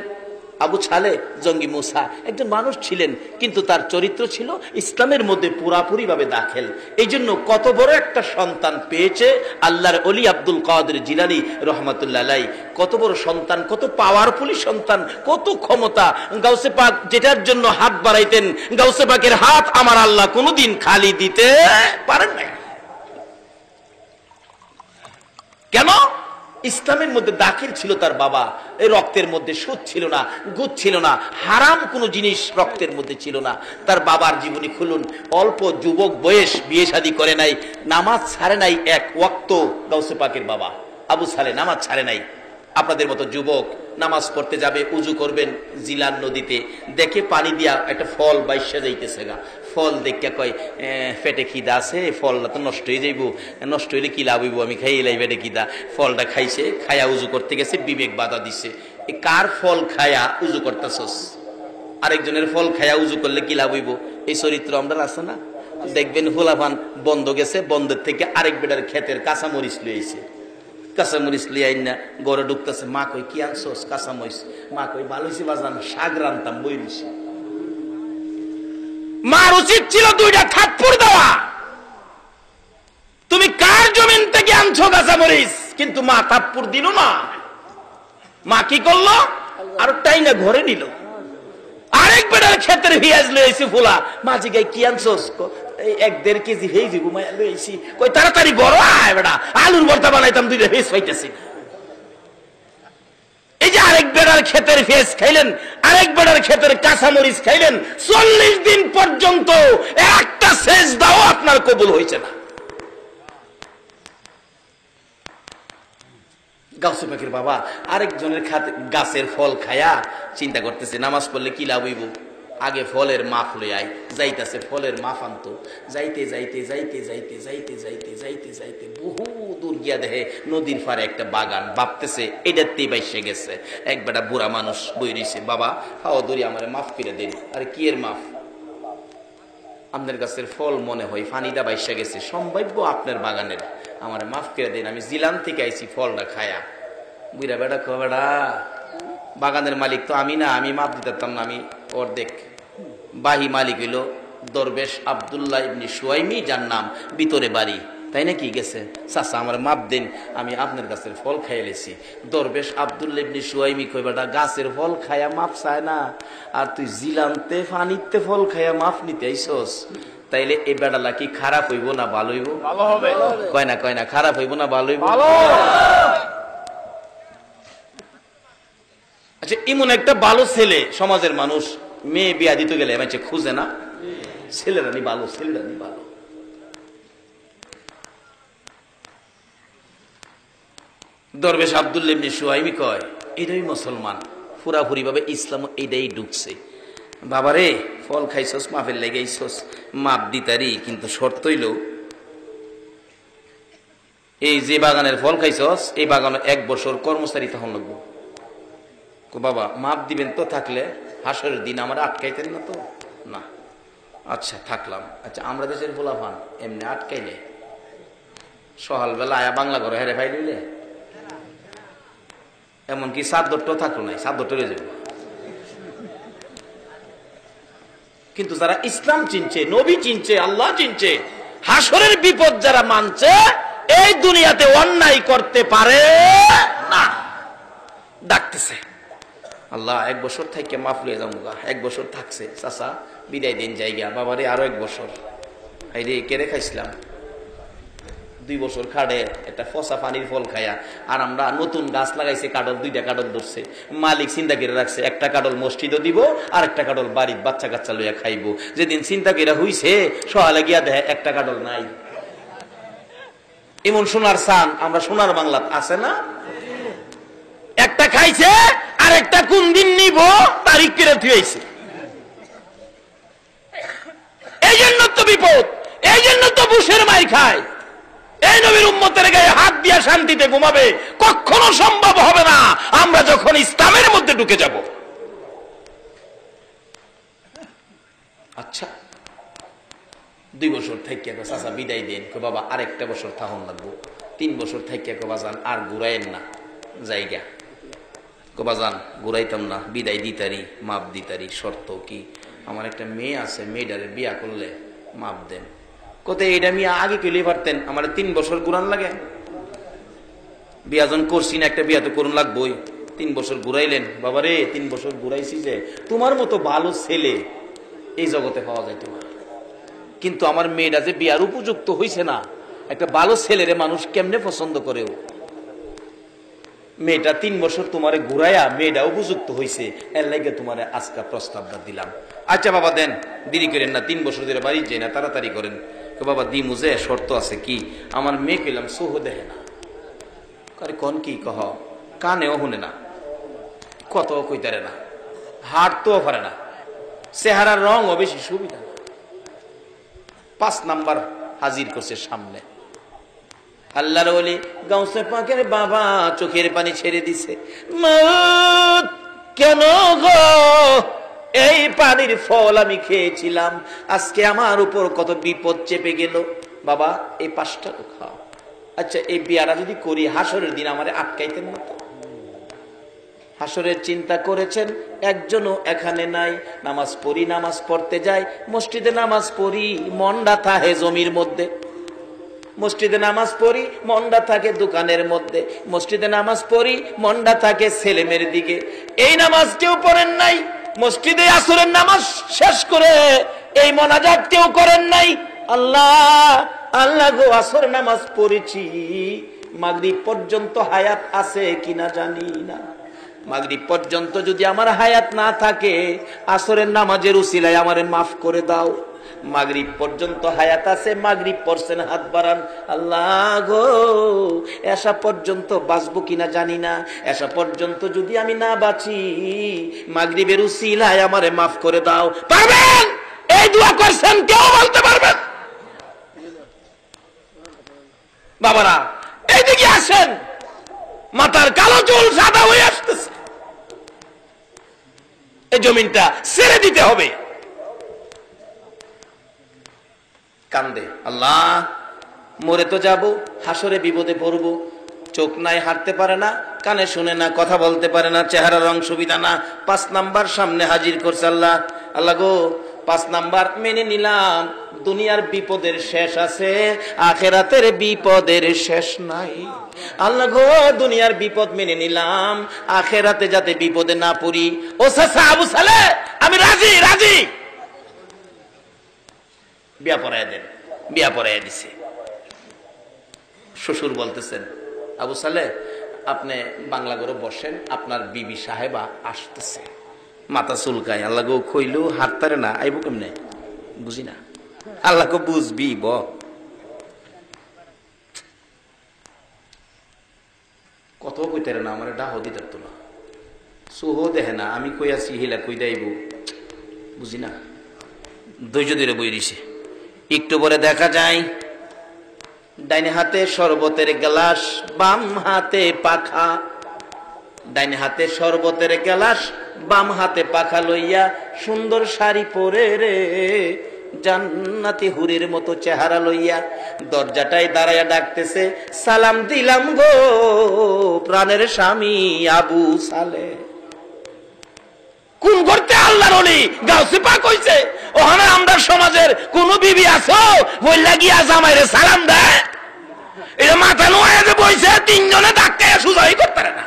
আবু ছালে জঙ্গি মুসা একজন মানুষ ছিলেন, কিন্তু তার চরিত্র ছিল ইসলামের মধ্যে পুরাপুরি ভাবে দাখিল। এই জন্য কত বড় একটা সন্তান পেয়েছে আল্লাহর ওলি আব্দুল কাদের জিলানী রহমাতুল্লাহ আলাইহি। কত বড় সন্তান, কত পাওয়ারফুল সন্তান, কত ক্ষমতা। গাউসে পাক যেটার জন্য হাত বাড়াইতেন, গাউসে পাকের হাত আমার আল্লাহ কোনোদিন খালি দিতে পারেন নাই। কেন? ইসলামের মধ্যে দাখিল ছিল তার বাবা। এই রক্তের মধ্যে সুদ ছিল না, গুদ ছিল না, হারাম কোনো জিনিস রক্তের মধ্যে ছিল না। তার বাবার জীবনী খুলুন, অল্প যুবক বয়স, বিয়ে শাদী করে নাই, নামাজ ছাড়ে নাই এক ওয়াক্ত। গাউসে পাকের বাবা আবু সালে নামাজ ছাড়ে নাই। আপনাদের মতো যুবক নামাজ পড়তে যাবে, উজু করবেন জিলান নদীতে, দেখে পানি দিয়া একটা ফল বাইশা যাইতেছে গা। ফল দেখে কয় পেটে খিদা আছে, ফলটা তো নষ্ট হয়ে যাইব, নষ্ট হইলে কি লাভ হইব, আমি খাইয়ে লাই পেটে খিদা। ফলটা খাইছে, খায়া উজু করতে গেছে, বিবেক বাধা দিছে, এ কার ফল খায়া উজু করতেছস? আরেকজনের ফল খায়া উজু করলে কি লাভ হইব? এই চরিত্র আমরা আছে না? দেখবেন হোলাভান বন্ধ গেছে, বন্ধের থেকে আরেক বেটার ক্ষেতের কাঁচামরিচ লইছে, কাঁচামরিচ লিয়ে না গড়ে ঢুকতেছে। মা কই কি আনছোস? কাঁচামরিচ। মা কই ভালো হয়েছে বাজান, শাক রান্তাম বই দিছি। মার উচিত ছিল দুইটা থাপ্পড় দেওয়া, তুমি কার জমিন থেকে আনছো কাঁচামরিচ? কিন্তু মা থাপ্পড় দিল না। মা কি করলো? আর টাই না ঘরে নিল। আরেক বেটার ক্ষেতের পেঁয়াজ লইছি ফুলা। মা জিগাই কি আনছোস? 1-1.5 কেজি ভেজ ঘুমাইয়া লইছি। কই তাড়াতাড়ি বড় আয় বেটা, আলুর ভর্তা বানাইতাম, 2টা ভেজ পাইতেছি। এই যে আরেক বেটার ক্ষেতের ভেজ খাইলেন, আরেক বেটার ক্ষেতের কাঁচামরিচ খাইলেন, 40 দিন পর্যন্ত একটা সেজদাও আপনার কবুল হয়েছে না। গাউসে পাকের বাবা আরেকজনের গাছের ফল খায়া চিন্তা করতেছে নামাজ পড়লে কি লাভ হইব, আগে ফলের মাফ লই আই। যাইতেছে ফলের মাফ আনতো, যাইতে যাইতে যাইতে যাইতে যাইতে যাইতে যাইতে যাইতে বহু দূর গিয়া দেখে নদীর পারে একটা বাগান। ভাবতেছে এটাতেই বাইসে গেছে। এক বেটা বুড়া মানুষ বই রইছে, বাবা হাও দূরি আমার মাফ করে দিন। আরে কি এর মাফ? আপনার গাছের ফল মনে হয় ফানিটা বাইসা গেছে, সম্ভাব্য আপনার বাগানের, আমার মাফ করে দিন, আমি জিলান থেকে আইছি ফলটা খায়া। বুড়া বেটা কো বেটা বাগানের মালিক তো আমি না, আমি মাপ দিতে পারতাম না, আমি অর্ধেক। বাহি মালিক হইল দরবেশ আব্দুল্লাহ ইবনে সুয়াইমি, যার নাম ভিতরে বাড়ি, তাই নাকি? গেছে চাচা আমার মাপ দেন, আমি আপনার গাছের ফল খাইয়া লেছি। দরবেশ আব্দুল্লাহ ইবনে সুয়াইমি কই বেটা গাছের ফল খায়া মাপ চায় না, আর তুই জিলানতে ফানিতে ফল খায়া মাপ নিতে আইছস, তাইলে এই বেটালা কি খারাপ হইব না ভালো হইব? ভালো হবে। কয় না খারাপ হইব না ভালো হইব? আচ্ছা, এমন একটা ভালো ছেলে সমাজের মানুষ মেয়ে বিয়া দিতে গেলে খুঁজে না? ছেলেরা নি ভালো, ছেলেরা নি ভালো। দরবেশ আব্দুল্লাহ ইবনে সুয়াইমি কয় এটাই মুসলমান, পুরাপুরি ভাবে ইসলাম এইটাই ঢুকছে। বাবারে ফল খাইছস, মাফের লেগেইছস, মাপ দিতারি, কিন্তু শর্ত হইল এই যে বাগানের ফল খাইছস এই বাগানে 1 বছর কর্মচারী তখন লাগবো। বাবা মাপ দিবেন তো, থাকলে হাসরের দিন আমার আটকাইতেন না তো? না। আচ্ছা থাকলাম। আচ্ছা আমরা দেশের পোলাপান এমনি আটকাইলে সকালবেলা আয়া বাংলা ঘরে হেরে ভাই লইলে, এমনকি সাদ্দরটাও থাকলো নাই, সাদ্দরটা রয়ে যাবে। কিন্তু যারা ইসলাম চিনছে, নবী চিনছে, আল্লাহ চিনছে, হাসরের বিপদ যারা মানছে, এই দুনিয়াতে অন্যায় করতে পারে না। ডাকতেছে আল্লাহ 1 বছর থেকে মাফ লিয়ে যাবো, 1 বছর থাকছে, চাচা বিদায় দিন জায়গা। বাবারে আরো 1 বছর। এই রে কেড়ে খাইছিলাম 2 বছর খাড়ে একটা ফসা পানির ফল খায়া। আর আমরা নতুন গাছ লাগাইছে, কাডল 2টা কাডল ধরছে, মালিক চিন্তা করে রাখছে একটা কাডল মসজিদও দিব আর একটা কাডল বাড়ির বাচ্চা কাচ্চা লইয়া খাইবো। যেদিন চিন্তা করে হইছে সহালে গিয়া দেখে একটা কাডল নাই। এমন সোনার সান আমরা সোনার বাংলা আছে না? একটা খাইছে আর একটা কোন দিন নিব তারিখ করে থুয়েছে। এই জন্য তো বিপদ, এই জন্য তো বুশের মাই খায়। এই নবীর উম্মতের গায়ে হাত দিয়া শান্তিতে ঘুমাবে কখনো সম্ভব হবে না আমরা যখন ইসলামের মধ্যে ঢুকে যাব। আচ্ছা 2 বছর থেকে চাচা বিদায় দেন, বাবা আরেকটা বছর থাকুন লাগবো। 3 বছর থেকে বাজান আর ঘুরাইন না জায়গা। বাজান ঘুরাইতাম না, বিদায় দিতারি, মাপ দিতারি। শর্ত কি? আমার একটা মেয়ে আছে, মেয়েটারে বিয়া করলে মাপ দেন। কোথায় এটা মেয়ে আগে কেলে পারতেন, আমার 3 বছর ঘুরান লাগে? বিয়া যখন করছি না, একটা বিয়া তো করুন লাগবই। 3 বছর ঘুরাইলেন। বাবা রে, 3 বছর ঘুরাইছি যে তোমার মতো ভালো ছেলে এই জগতে পাওয়া যায় তোমার। কিন্তু আমার মেয়েটা যে বিয়ার উপযুক্ত হইছে না, একটা ভালো ছেলেরে মানুষ কেমনে পছন্দ করেও। মেয়েটা 3 বছর তোমারে ঘুরাইয়া মেয়েটা উপযুক্ত হইছে, এর লাগে তোমারে আজকা প্রস্তাবটা দিলাম। আচ্ছা বাবা দেন, দেরি করেন না, 3 বছর ধরে বাড়ি যাই না, তাড়াতাড়ি করেন। বাবা দি মুজে, শর্ত আছে কি? আমার মেয়ে পেলাম সোহ দেখে না। আরে কোন কি কহ, কানেও শুনে না, কত কইতারে না, হাঁটতেও পারে না, চেহারার রঙও বেশি সুবিধা না। 5 নাম্বার হাজির করছে সামনে। আল্লাহর ওলি গাউসে পাকের বাবা চোখের পানি ছেড়ে দিছে। মৌত কেন গো, এই পানির ফল আমি খেয়েছিলাম, আজকে আমার উপর কত বিপদ চেপে গেল। বাবা এই 5টা খাও। আচ্ছা এই বিয়ারা যদি করি, হাসরের দিন আমারে আটকাইতেন না তো? হাসরের চিন্তা করেছেন? একজনও এখানে নাই। নামাজ পড়ি, নামাজ পড়তে যাই, মসজিদে নামাজ পড়ি, মনটা থাকে জমির মধ্যে। মসজিদে নামাজ পড়ি, মনটা থাকে দোকানের মধ্যে। মসজিদে নামাজ পড়ি, মনটা থাকে ছেলেমেয়ের দিকে। এই নামাজ কেউ পড়েন নাই। মসজিদে আসরের নামাজ শেষ করে এই মোনাজাত কেউ করেন নাই। আল্লাহ আল্লাহ গো, আসর নামাজ পড়েছি, মাগরিব পর্যন্ত হায়াত আছে কিনা জানি না। মাগরিব পর্যন্ত যদি আমার হায়াত না থাকে, আসরের নামাজের উসিলায় আমারে মাফ করে দাও। মাগরিব পর্যন্ত হায়াত আছে, মাগরিব পড়ছেন, হাত বাড়ান। আল্লাহ গো, এসা পর্যন্ত বাঁচবো কিনা জানি না। এসা পর্যন্ত যদি আমি না বাঁচি, মাগরিবের উসিলায় আমারে মাফ করে দাও। পারবেন? এই দোয়া করছেন কেউ বলতে পারবেন? বাবারা এইদিকে আসেন, মাথার কালো চুল সাদা হয়ে আসতেছে। এই জমিনটা ছেড়ে দিতে হবে। কান্দে, আল্লাহ মরে তো যাব, হাসরে বিপদে পড়ব। চোখ নাই, হাঁটতে পারে না, কানে শুনে না, কথা বলতে পারে না, চেহারার রং সুবিধা না। 5 নাম্বার সামনে হাজির করছে। আল্লাহ আল্লাহ গো, 5 নাম্বার মেনে নিলাম, দুনিয়ার বিপদের শেষ আছে, আখেরাতের বিপদের শেষ নাই। আল্লাহ গো, দুনিয়ার বিপদ মেনে নিলাম, আখেরাতে যাতে বিপদে না পড়ি। ও চাচা আবু সালে, আমি রাজি রাজি। বিয়া পড়াইয়া দেন। বিয়া পড়াইয়া দিছে। শ্বশুর বলতেছেন, আবু সালে আপনি বাংলা করে বসেন, আপনার বিবি সাহেবা আসতেছে। মাথা চুলকায়। আল্লাহ গো কইলো হাঁটতারে না, আইব কেমনে? বুঝি না। আল্লাহ গো বুঝবি ব। কত কইতারে না, আমার ডাহ দিতে তো না, সোহ দেখে না, আমি কই আছি হিলা কই দাইব, বুঝি না। ধৈর্য ধরে বই দিছে। একটু পরে দেখা যায় ডাইনে হাতে শরবতের গ্লাস, বাম হাতে পাখা। ডাইনে হাতে শরবতের গ্লাস, বাম হাতে পাখা লইয়া, সুন্দর শাড়ি পরে রে, জান্নাতি হুরের মতো চেহারা লইয়া দরজাটায় দাঁড়াইয়া ডাকতেছে, সালাম দিলাম গো প্রাণের স্বামী আবু সালে। কোন করতে আল্লাহর ওলি গাউসে পাক হইছে। ওখানে আমরা সমাজের কোন বিবি আছো বইলা গিয়া জামাইরে সালাম দেয়? এটা মাথা নোয়া যে বইছে, 3 জনে ধাক্কায় সুজাই করতে পারে না।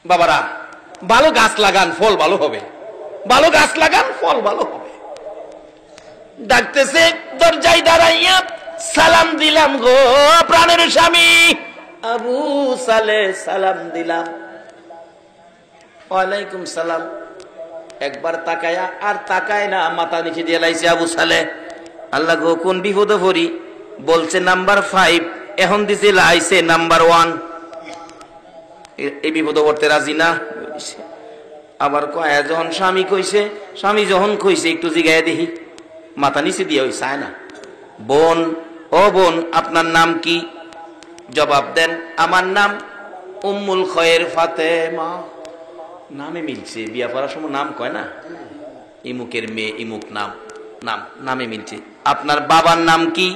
বাবারা ভালো গাছ লাগান, ফল ভালো হবে। ভালো গাছ লাগান, ফল ভালো হবে। ডাকতেছে দরজায় দাঁড়াইয়া, সালাম দিলাম গো প্রাণের স্বামী আবু সালে, সালাম দিলাম। ওয়ালাইকুম সালাম। একবার তাকায়া আর তাকায় না, মাথা নিচে দিয়ে লাইছে আবু সালে। আল্লাহ গো কোন বিপদে পড়ি। বলছে নাম্বার 5, এখন দিছে লাইছে নাম্বার 1। এই বিপদে পড়তে রাজি না। আবার কয়া যখন স্বামী কইছে, স্বামী যখন কইছে একটু জিগায় দেখি, মাথা নিচে দিয়ে ওই চায় না। বোন, ও বোন আপনার নাম কি? জবাব দেন, আমার নাম উম্মুল খয়ের ফাতেমা। নামে মিলছে, বিয়া পড়ার সময় নাম কয় না, ইমুকের মেয়ে ইমুক নাম, নামে মিলছে। আপনার বাবার নাম কি?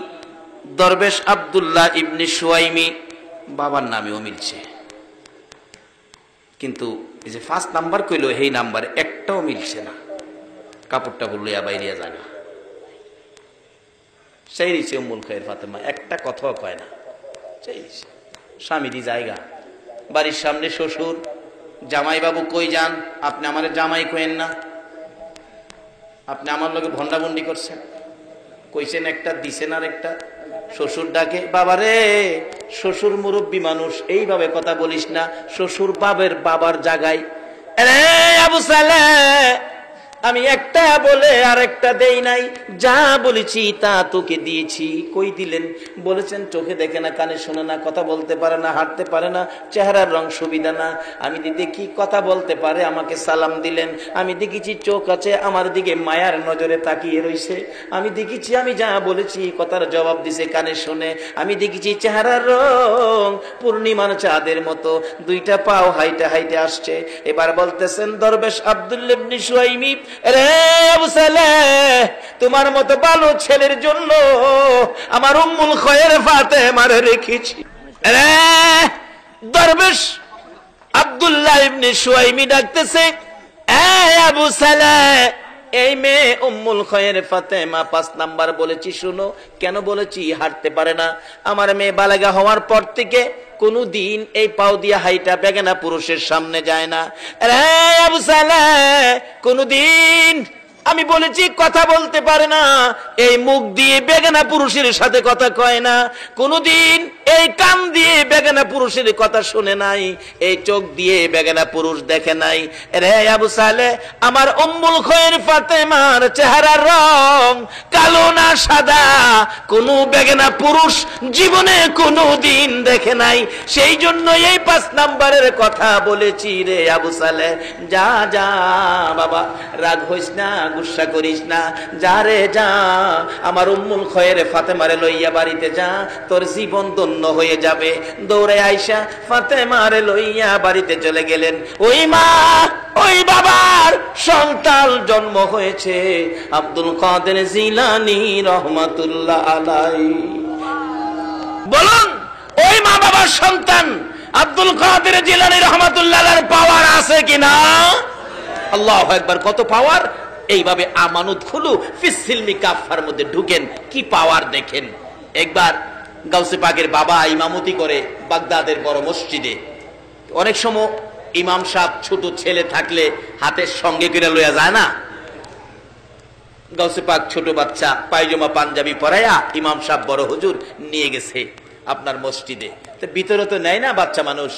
দরবেশ আব্দুল্লাহ ইবনে সুয়াইমি বাবার নামেও মিলছে, কিন্তু এই যে 5 নাম্বার কইলো এই নাম্বার একটাও মিলছে না। কাপড়টা লইয়া বাইরিয়া যায় না, সেই দিছে উম্মুল খায়ের ফাতেমা, একটা কথাও কয় না। সেই দিছে স্বামীরই জায়গা, বাড়ির সামনে শ্বশুর, জামাই বাবু কই যান, আপনি আমার জামাই কইেন না, আপনি আমার লগে ভন্ডাবন্ডি করছেন, কইছেন একটা দিছেন আর একটা। শ্বশুর ডাকে, বাবারে, শ্বশুর মুরব্বী মানুষ, এইভাবে কথা বলিস না, শ্বশুর বাবার জায়গায়। আবু সালেহ, আমি একটা বলে আর একটা দেই নাই, যা বলেছি তা তোকে দিয়েছি। কই দিলেন? বলেছেন চোখে দেখে না, কানে শোনে না, কথা বলতে পারে না, হাঁটতে পারে না, চেহারার রং সুবিধা না। আমি দেখি কথা বলতে পারে, আমাকে সালাম দিলেন। আমি দেখেছি চোখ আছে, আমার দিকে মায়ার নজরে তাকিয়ে রইছে। আমি দেখেছি আমি যা বলেছি কথার জবাব দিছে, কানে শোনে। আমি দেখেছি চেহারার রং পূর্ণিমার চাঁদের মতো, 2টা পাও হাইটে হাইটে আসছে। এবার বলতেছেন দরবেশ আব্দুল্লাহ ইবনে সুয়াইমি, রে আবু সালেহ, তোমার মতো ভালো ছেলের জন্য আমার উম্মুল খায়ের ফাতেমারে রেখেছি। রে দরবেশ আব্দুল্লাহ ইবনে সুয়াইমি ডাকতেছে, এ আবু সালেহ, এই মেয়ে উম্মুল খায়ের ফাতেমা 5 নাম্বার বলেছি, শুনো। কেন বলেছি? হাঁটতে পারে না। আমার মেয়ে বালেগা হওয়ার পর থেকে কোনদিন এই পাও দিয়া হাইটা বেগানা পুরুষের সামনে যায় না। রে আবু সালেহ, কোনদিন আমি বলেছি কথা বলতে পারে না, এই মুখ দিয়ে বেগানা পুরুষের সাথে কথা কয় না, কোনদিন এই কান দিয়ে বেগানা পুরুষের কথা শুনে নাই, এই চোখ দিয়ে বেগানা পুরুষ দেখে নাই। রে আবু সালেহ, আমার উম্মুল খায়ের ফাতেমার চেহারার রং কালো না সাদা, কোন বেগানা পুরুষ জীবনে কোনদিন দেখে নাই। সেই জন্য এই 5 নাম্বারের কথা বলেছি। রে আবু সালেহ, যা যা বাবা, রাগ হইস না, গুসা করিস না, যা রে যা, আমার উম্মুল খায়ের ফাতেমারে লইয়া বাড়িতে যা, তোর জীবন ধন্য হয়ে যাবে। দৌড়ে আইসা ফাতেমারে লইয়া বাড়িতে চলে গেলেন। ওই মা, ওই বাবার সন্তান জন্ম হয়েছে আব্দুল কাদের জিলানী রহমাতুল্লাহ আলাইহি। বলুন, ওই মা বাবার সন্তান আব্দুল কাদের জিলানী রহমাতুল্লাহ আলাইহির পাওয়ার আছে কিনা? আল্লাহু আকবার! কত পাওয়ার! এইভাবে আমানত খুলু ফিসিলমি কাফার মধ্যে ঢুকেন, কি পাওয়ার দেখেন। একবার গাউসে পাকের বাবা ইমামতি করে বাগদাদের বড় মসজিদে। অনেক সময় ইমাম সাহেব ছোট ছেলে থাকলে হাতের সঙ্গে করে লইয়া যায় না। গাউসে পাক ছোট বাচ্চা পায়জামা পাঞ্জাবি পরাইয়া ইমাম সাহেব বড় হুজুর নিয়ে গেছে আপনার মসজিদে। তো ভিতরে তো নেয় না, বাচ্চা মানুষ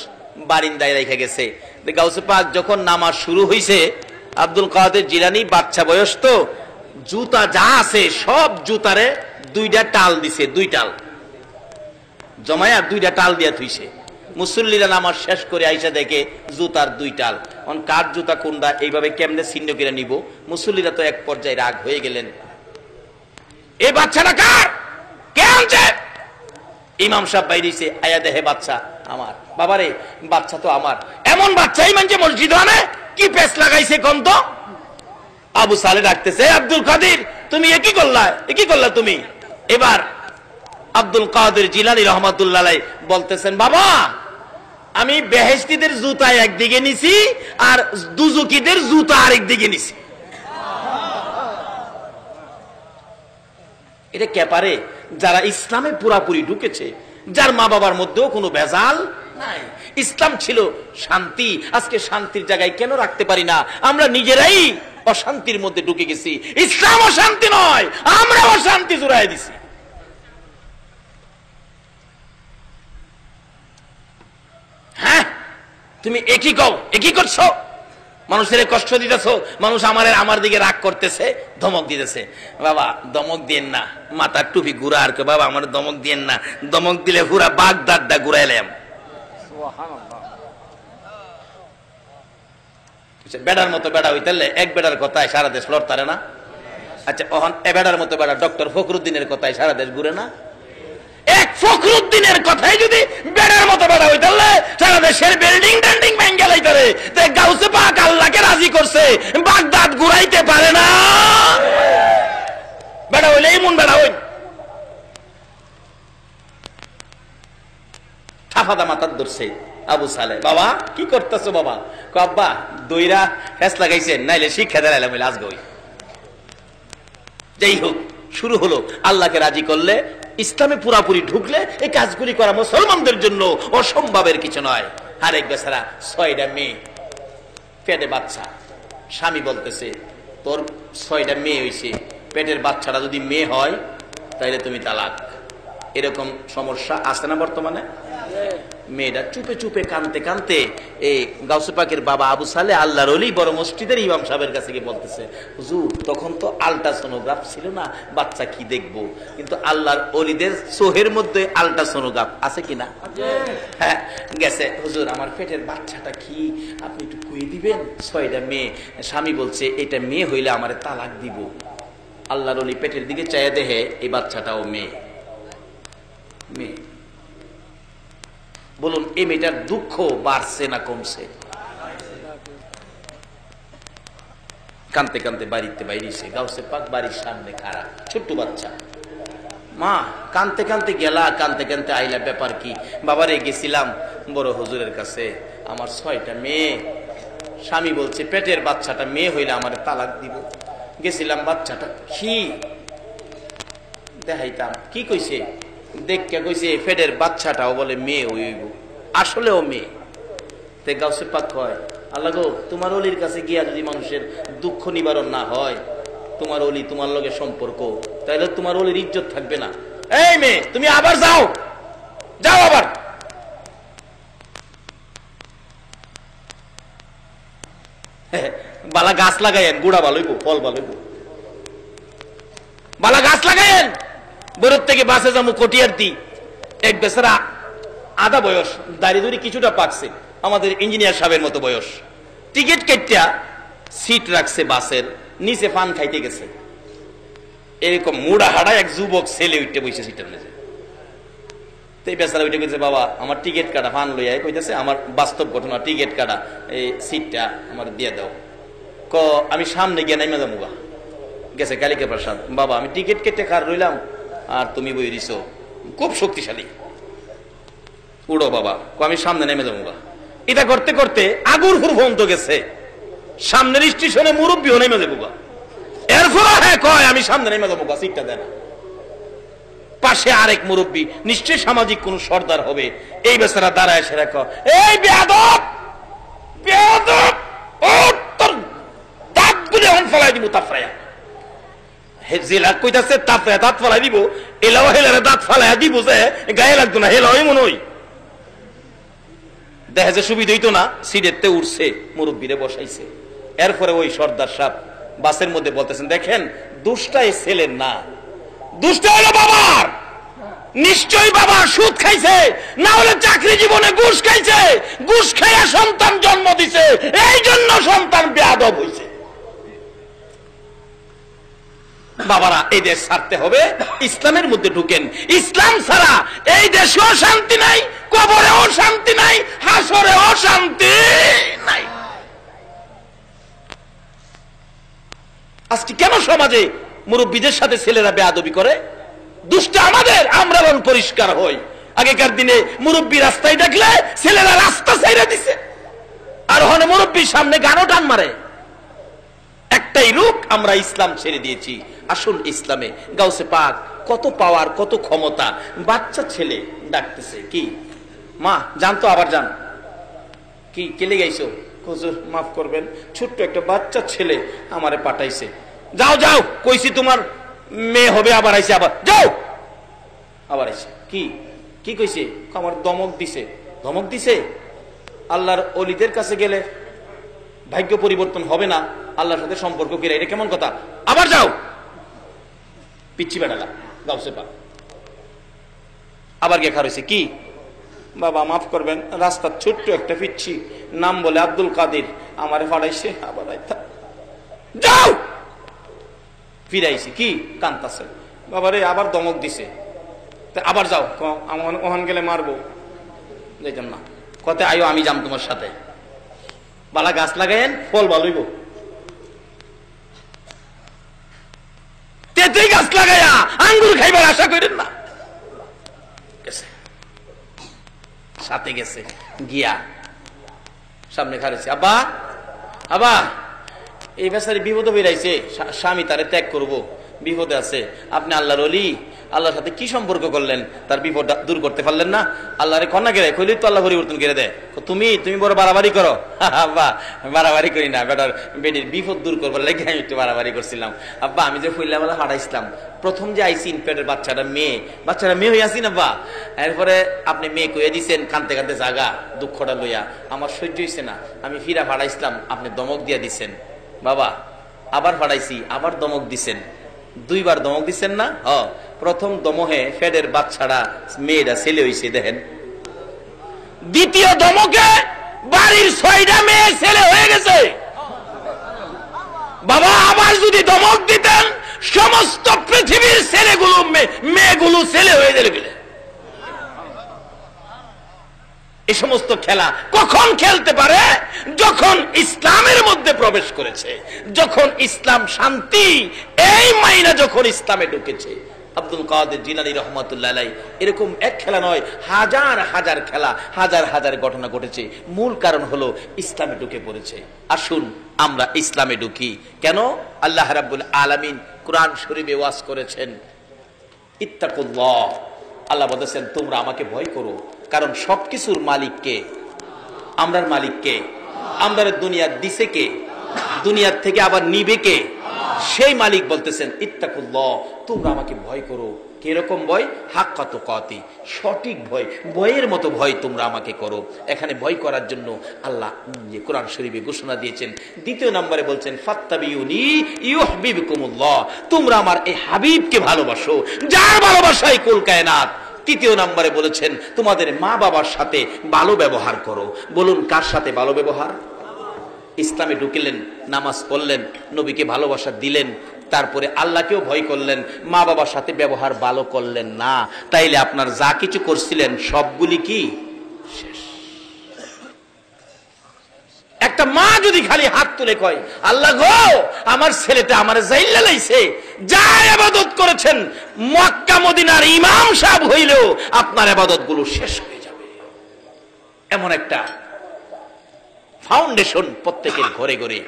বারিন্দায় রেখে গেছে। গাউসে পাক যখন নামাজ শুরু হয়েছে, আব্দুল কাদের জিলানী বাচ্চা বয়স তো, জুতা যা আছে সব জুতারে 2টা টাল দিছে, 2 টাল জমায়া 2টা টাল দিয়া থুইছে। মুসল্লিরা নামাজ শেষ করে আইসা দেখে জুতার 2 টাল। কার জুতা কোনটা, এইভাবে কেমনে ছিন্ন করে নিব? মুসল্লিরা তো এক পর্যায়ে রাগ হয়ে গেলেন, এই বাচ্চাটা কার, কে আনছে? ইমাম সাহেব বাইরেছে, আয়া দেহে বাচ্চা আমার। বাবারে, বাচ্চা তো আমার। এমন বাচ্চাই মানছে মসজিদ আনে, কি পেস লাগাইছে কোন তো? আবু সালেহ ডাকতেছে, আব্দুল কাদের, তুমি এ কি করলা, এ কি করলা তুমি? এবার আব্দুল কাদের জিলানী রহমাতুল্লাহ আলাইহি বলতেছেন, বাবা, আমি বেহেশতীদের জুতা একদিকে নিছি আর দুজুকিদের জুতা আরেক দিকে নিছি। এটা কে পারে? যারা ইসলামে পুরাপুরি ঢুকেছে, যার মা বাবার মধ্যেও কোনো ভেজাল নাই। ইসলাম ছিল শান্তি। আজকে শান্তির জায়গায় কেন রাখতে পারি না? আমরা নিজেরাই অশান্তির মধ্যে ঢুকে গেছি। ইসলাম অশান্তি নয়, আমরা অশান্তি জুড়াই দিছি। হ্যাঁ, তুমি একই কও, একই করছো, মানুষের কষ্ট দিতেছ, মানুষ আমার দিকে রাগ করতেছে, ধমক দিতেছে। বাবা, ধমক দিয়েন না, মাথার টুপি ঘুরা আর কে, বাবা আমার ধমক দিয়েন না, ধমক দিলে পুরা বাগদাদটা ঘুরাইলাম। বেড়ার মতো বেড়া হইতালে এক বেড়ার কথায় সারা দেশ লড়তারে না? আচ্ছা, এ বেড়ার মতো বেড়া ডক্টর ফখরুদ্দিনের কথায় সারা দেশ ঘুরে না? এক ফখরুদ্দিনের কথাই যদি বেড়ার মতো বেড়া হইতালে সারা দেশের বিল্ডিং টেন্ডিং ভেঙে লাইতারে। গাউসে পাক আল্লাহকে রাজি করছে, বাগদাদ ঘুরাইতে পারে না। বেড়া হইলে এমন বেড়া হই। আফাদা মাথার ধরছে আবু সালে, বাবা কি করতেছো বাবা? আব্বা দইরা ফেস লাগাইছেন, নাইলে শিক্ষা দেলাইলাম আজগই। যাই হোক, শুরু হলো। আল্লাহকে রাজি করলে, ইসলামে পুরাপুরি ঢুকলে এই কাজগুলি করা মুসলমানদের জন্য অসম্ভবের কিছু নয়। আরেক বেচারা 6টা মেয়ে, পেটে বাচ্চা। স্বামী বলতেছে তোর 6টা মেয়ে হয়েছে, পেটের বাচ্চাটা যদি মেয়ে হয় তাহলে তুমি তালাক। এরকম সমস্যা আছে না বর্তমানে? মেয়েটা চুপে চুপে কানতে কানতে এই গাউসে পাকের বাবা আবু সালে আল্লাহর ওলি বড় মসজিদের ইমাম সাহেবের কাছে গিয়ে বলতেছে, হুজুর তখন তো আল্ট্রাসোনোগ্রাফ ছিল না, বাচ্চা কি দেখবো, কিন্তু আল্লাহর ওলিদের সোহের মধ্যে আল্ট্রাসোনোগ্রাফ আছে কিনা? হ্যাঁ গেছে। হুজুর আমার পেটের বাচ্চাটা কি, আপনি একটু কুয়ে দিবেন? 6টা মেয়ে। স্বামী বলছে এটা মেয়ে হইলে আমারে তালাক দিব। আল্লাহর ওলি পেটের দিকে চাইয়া দেখে এই বাচ্চাটাও মেয়ে। মেয়ে। বলুন এই মেয়েটার দুঃখ বাড়ছে না কমছে? কানতে কানতে বাড়িতে বাইরেছে। গাউসে পাক বাড়ির সামনে খাড়া, ছোট্ট বাচ্চা। মা কানতে কানতে গেলা, কানতে কানতে আইলা, ব্যাপার কি? বাবারে গেছিলাম বড় হুজুরের কাছে, আমার 6টা মেয়ে, স্বামী বলছে পেটের বাচ্চাটা মেয়ে হইলে আমার তালাক দিব। গেছিলাম, বাচ্চাটা কি দেখাইতাম, কি কইছে দেখে কইছে পেটের বাচ্চাটাও বলে মেয়ে হইব, আসলেও মেয়ে। তে গাউসে পাক কয়, আল্লাহ গো তোমার অলির কাছে গিয়া যদি মানুষের দুঃখ নিবারণ না হয়, তোমার অলি তোমার লগে সম্পর্ক, তাহলে তোমার অলির ইজ্জত থাকবে না। এই মেয়ে তুমি আবার যাও, যাও আবার। বালা গাছ লাগাইয়েন, গুড়া ভালোইব, ফল ভালোইব। বালা গাছ লাগাইয়েন, বরফ থেকে বাসে যাবো কটিয়ারতি। এক বেচারা আধা বয়স, দাঁড়িয়ে দড়ি কিছুটা পাকছে, আমাদের ইঞ্জিনিয়ার সাহেবের মতো বয়স। টিকিট কেটটা সিট রাখছে বাসের নিচে, পান খাইতে গেছে। এরকম মুড়া হাড়া এক যুবক ছেলে উঠতে বসে সিটের নিচে। এই বেচারা উঠে গেছে, বাবা আমার টিকিট কাটা, পান লইয়া কইতেছে আমার বাস্তব ঘটনা, টিকিট কাটা, এই সিটটা আমার দিয়ে দাও। আমি সামনে গিয়ে নাইমা যাবো গা। গেছে কালিকা প্রসাদ, বাবা আমি টিকিট কেটে কার রইলাম আর তুমি বই দিছো, খুব শক্তিশালী, উড়ো বাবা। আমি সামনে নেমে যাবো গা। এটা করতে করতে আগুর হুর ভন্ত গেছে, সামনের স্টেশনে মুরব্বীও নেমে যাবো গা। এরপর হ্যাঁ কয় আমি সামনে নেমে যাবো গা, সিটটা দেন। পাশে আরেক মুরব্বী, নিশ্চয়ই সামাজিক কোন সর্দার হবে। এই বেচারা দাঁড়ায় সেরা কয়, এই বেয়াদব বেয়াদব, ও তোর দাঁত গুলি অন ফলাই দিব তাফরায়া। জেলা কইতাছে তাফরায়া দাঁত ফলাই দিব, এলাও হেলারে দাঁত ফালাইয়া দিব যে গায়ে লাগতো না, হেলা এমন হই। দেখা যায় সুবিধা হইতো না, সিটেতে উঠছে, মুরব্বীরে বসাইছে। এরপরে ওই সর্দার সাহেব বাসের মধ্যে বলতেছেন, দেখেন দুষ্টা এই ছেলের না, দুষ্টা হলো বাবার। নিশ্চয়ই বাবা সুদ খাইছে, না হলে চাকরি জীবনে ঘুষ খাইছে, ঘুষ খাইয়া সন্তান জন্ম দিছে, এই জন্য সন্তান বেয়াদব হইছে। বাবারা এই দেশ ছাড়তে হবে, ইসলামের মধ্যে ঢুকেন। ইসলাম ছাড়া এই দেশেও শান্তি নাই, কবরেও শান্তি নাই, হাসরেও শান্তি নাই। আজকে কেন সমাজে মুরব্বীদের সাথে ছেলেরা বেয়াদবি করে? দুষ্ট আমাদের, আমরা রং পরিষ্কার হই। আগেকার দিনে মুরব্বী রাস্তায় ডাকলে ছেলেরা রাস্তা ছাইরা দিছে, আর ওখানে মুরব্বীর সামনে গানও টান মারে। একটাই রূপ, আমরা ইসলাম ছেড়ে দিয়েছি। আসুন ইসলামে। গাউসে পাক কত পাওয়ার, কত ক্ষমতা। বাচ্চা ছেলে ডাকতেছে, কি মা জানতো, আবার যান, কি কেলে গাইছো? হুজুর মাফ করবেন, ছোট্ট একটা বাচ্চা ছেলে আমারে পাঠাইছে। যাও যাও, কইছি তোমার মেয়ে হবে, আবার আইছে, আবার যাও, আবার আইছে। কি কি কইছে? আমার দমক দিছে। ধমক দিছে? আল্লাহর ওলিদের কাছে গেলে ভাগ্য পরিবর্তন হবে না, আল্লাহর সাথে সম্পর্ক কিরা, এটা কেমন কথা? আবার যাও। পিচ্ছি বেড়ালা গাউসে পাক আবার গিয়ে খারইছে, কি বাবা মাফ করবেন, রাস্তার ছোট্ট একটা পিচ্ছি, নাম বলে আব্দুল কাদের, আমারে ফাড়াইছে, আবার যাও। ফিরাইছি, কি কান্তাছে, বাবারে আবার দমক দিছে, আবার যাও, ওখান গেলে মারবো, যাইতাম না, কত আয়ো আমি যাম তোমার সাথে। বালা গাছ লাগাইন, ফল ভালোইব। তেতেই গাছ লাগাইয়া আঙ্গুর খাইবার আশা করেন না। সাথে গেছে, গিয়া সামনে খারেছে, আব্বা আব্বা এই বেচারি বিপদে বেরাইছে, স্বামী তারে ত্যাগ করব, বিপদে আছে, আপনি আল্লাহর ওলি, আল্লাহর সাথে কি সম্পর্ক করলেন, তার বিপদ দূর করতে পারলেন না? আল্লাহরে কন্যা কেড়ে কইলি তো আল্লাহ পরিবর্তন করে দেয়। তুমি বড় বাড়াবাড়ি করো। আব্বা বাড়াবাড়ি করি না, বেটার বেটির বিপদ দূর করবার লেগে আমি একটু বাড়াবাড়ি করছিলাম। আব্বা আমি যে ফুল্লাবেলা হারাইছিলাম, প্রথম যে আইসিন পেটের বাচ্চাটা মেয়ে হয়ে আসি না বা, এরপরে আপনি মেয়ে কইয়া দিচ্ছেন, কানতে কানতে জাগা দুঃখটা লইয়া, আমার সহ্য হয়েছে না, আমি ফিরা ফাড়াইছিলাম, আপনি দমক দিয়া দিচ্ছেন, বাবা আবার ফাড়াইছি, আবার দমক দিচ্ছেন, 2 বার দমক দিচ্ছেন না? প্রথম দমহে ফেডের বাচ্চাটা মেয়েটা ছেলে হয়েছে দেখেন, দ্বিতীয় দমকে বাড়ির 6টা মেয়ে ছেলে হয়ে গেছে। বাবা আবার যদি দমক দিতেন, সমস্ত পৃথিবীর ছেলেগুলো মেয়েগুলো ছেলে হয়ে গেলে। এই সমস্ত খেলা কখন খেলতে পারে? যখন ইসলামের মধ্যে প্রবেশ করেছে, যখন ইসলাম শান্তি, এই মাইনা যখন ইসলামে ঢুকেছে। আব্দুল কাদের জিলানী রহমাতুল্লাহ আলাইহি এরকম এক খেলা নয়, হাজার হাজার খেলা, হাজার হাজার ঘটনা ঘটেছে। মূল কারণ হলো ইসলামে ঢুকে পড়েছে। আসুন আমরা ইসলামে ঢুকি। কেন? আল্লাহ রাব্বুল আলামিন কোরআন শরীফে ওয়াজ করেছেন, ইত্তাকুল্লাহ, আল্লাহ বলেছেন তোমরা আমাকে ভয় করো। কারণ সবকিছুর মালিক কে? আমরার মালিক কে? আমরা দুনিয়া দিছে কে? দুনিয়ার থেকে আবার নিবে কে? সেই মালিক বলতেছেন ইত্তাকুল্লাহ, তোমরা আমাকে ভয় করো। কিরকম ভয়? হাক্কা তুকাতি, সঠিক ভয়, ভয়ের মতো ভয় তোমরা আমাকে করো। এখানে ভয় করার জন্য আল্লাহ কোরআন শরীফে ঘোষণা দিয়েছেন। দ্বিতীয় নম্বরে বলছেন ফাত্তাবিউনি ইউহিব্বুকুমুল্লাহ, তোমরা আমার এই হাবিবকে ভালোবাসো, যার ভালোবাসায় কুল কায়নাত। তৃতীয় নম্বরে বলেছেন তোমাদের মা বাবার সাথে ভালো ব্যবহার করো। বলুন কার সাথে ভালো ব্যবহার? ইসলামে ঢুকলেন, নামাজ পড়লেন, নবীকে ভালোবাসা দিলেন, তারপরে আল্লাহকেও ভয় করলেন, মা বাবার সাথে ব্যবহার ভালো করলেন না, তাইলে আপনার যা কিছু করছিলেন সবগুলি কি শেষ। একটা মা যদি খালি হাত তুলে কয় আল্লাহ গো আমার ছেলেটা আমার জাইল্লা লাইছে, যা ইবাদত করেছেন মক্কা মদিনার ইমাম সাহেব হইলেও আপনার ইবাদত গুলো শেষ হয়ে যাবে। এমন একটা ফাউন্ডেশন প্রত্যেকের ঘরে ঘরে,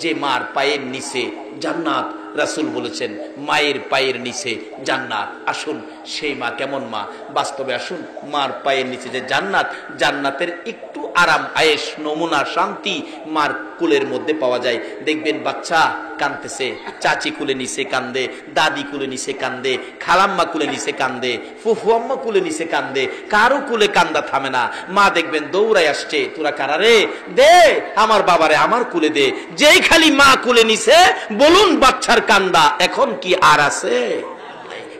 যে মার পায়ের নিচে জান্নাত। রাসূল বলেছেন মায়ের পায়ের নিচে জান্নাত। আসুন সেই মা কেমন মা? বাস্তবে আসুন, মার পায়ের নিচে যে জান্নাত, জান্নাতের একটু আরাম আয়েশ নমুনা শান্তি মার কুলের মধ্যে পাওয়া যায়। দেখবেন বাচ্চা কাঁদতেছে, চাচি কুলে নিচে কান্দে, দাদি কুলে নিচে কান্দে, খালাম্মা কুলে নিচে কান্দে, ফুফু আম্মা কুলে নিচে কান্দে, কারো কুলে কান্দা থামে না। মা দেখবেন দৌড়াই আসছে, তোরা কারারে দে আমার বাবারে আমার কুলে দে। যেই খালি মা কুলে নিছে, বলুন বাচ্চার কান্দা এখন কি আর আছে?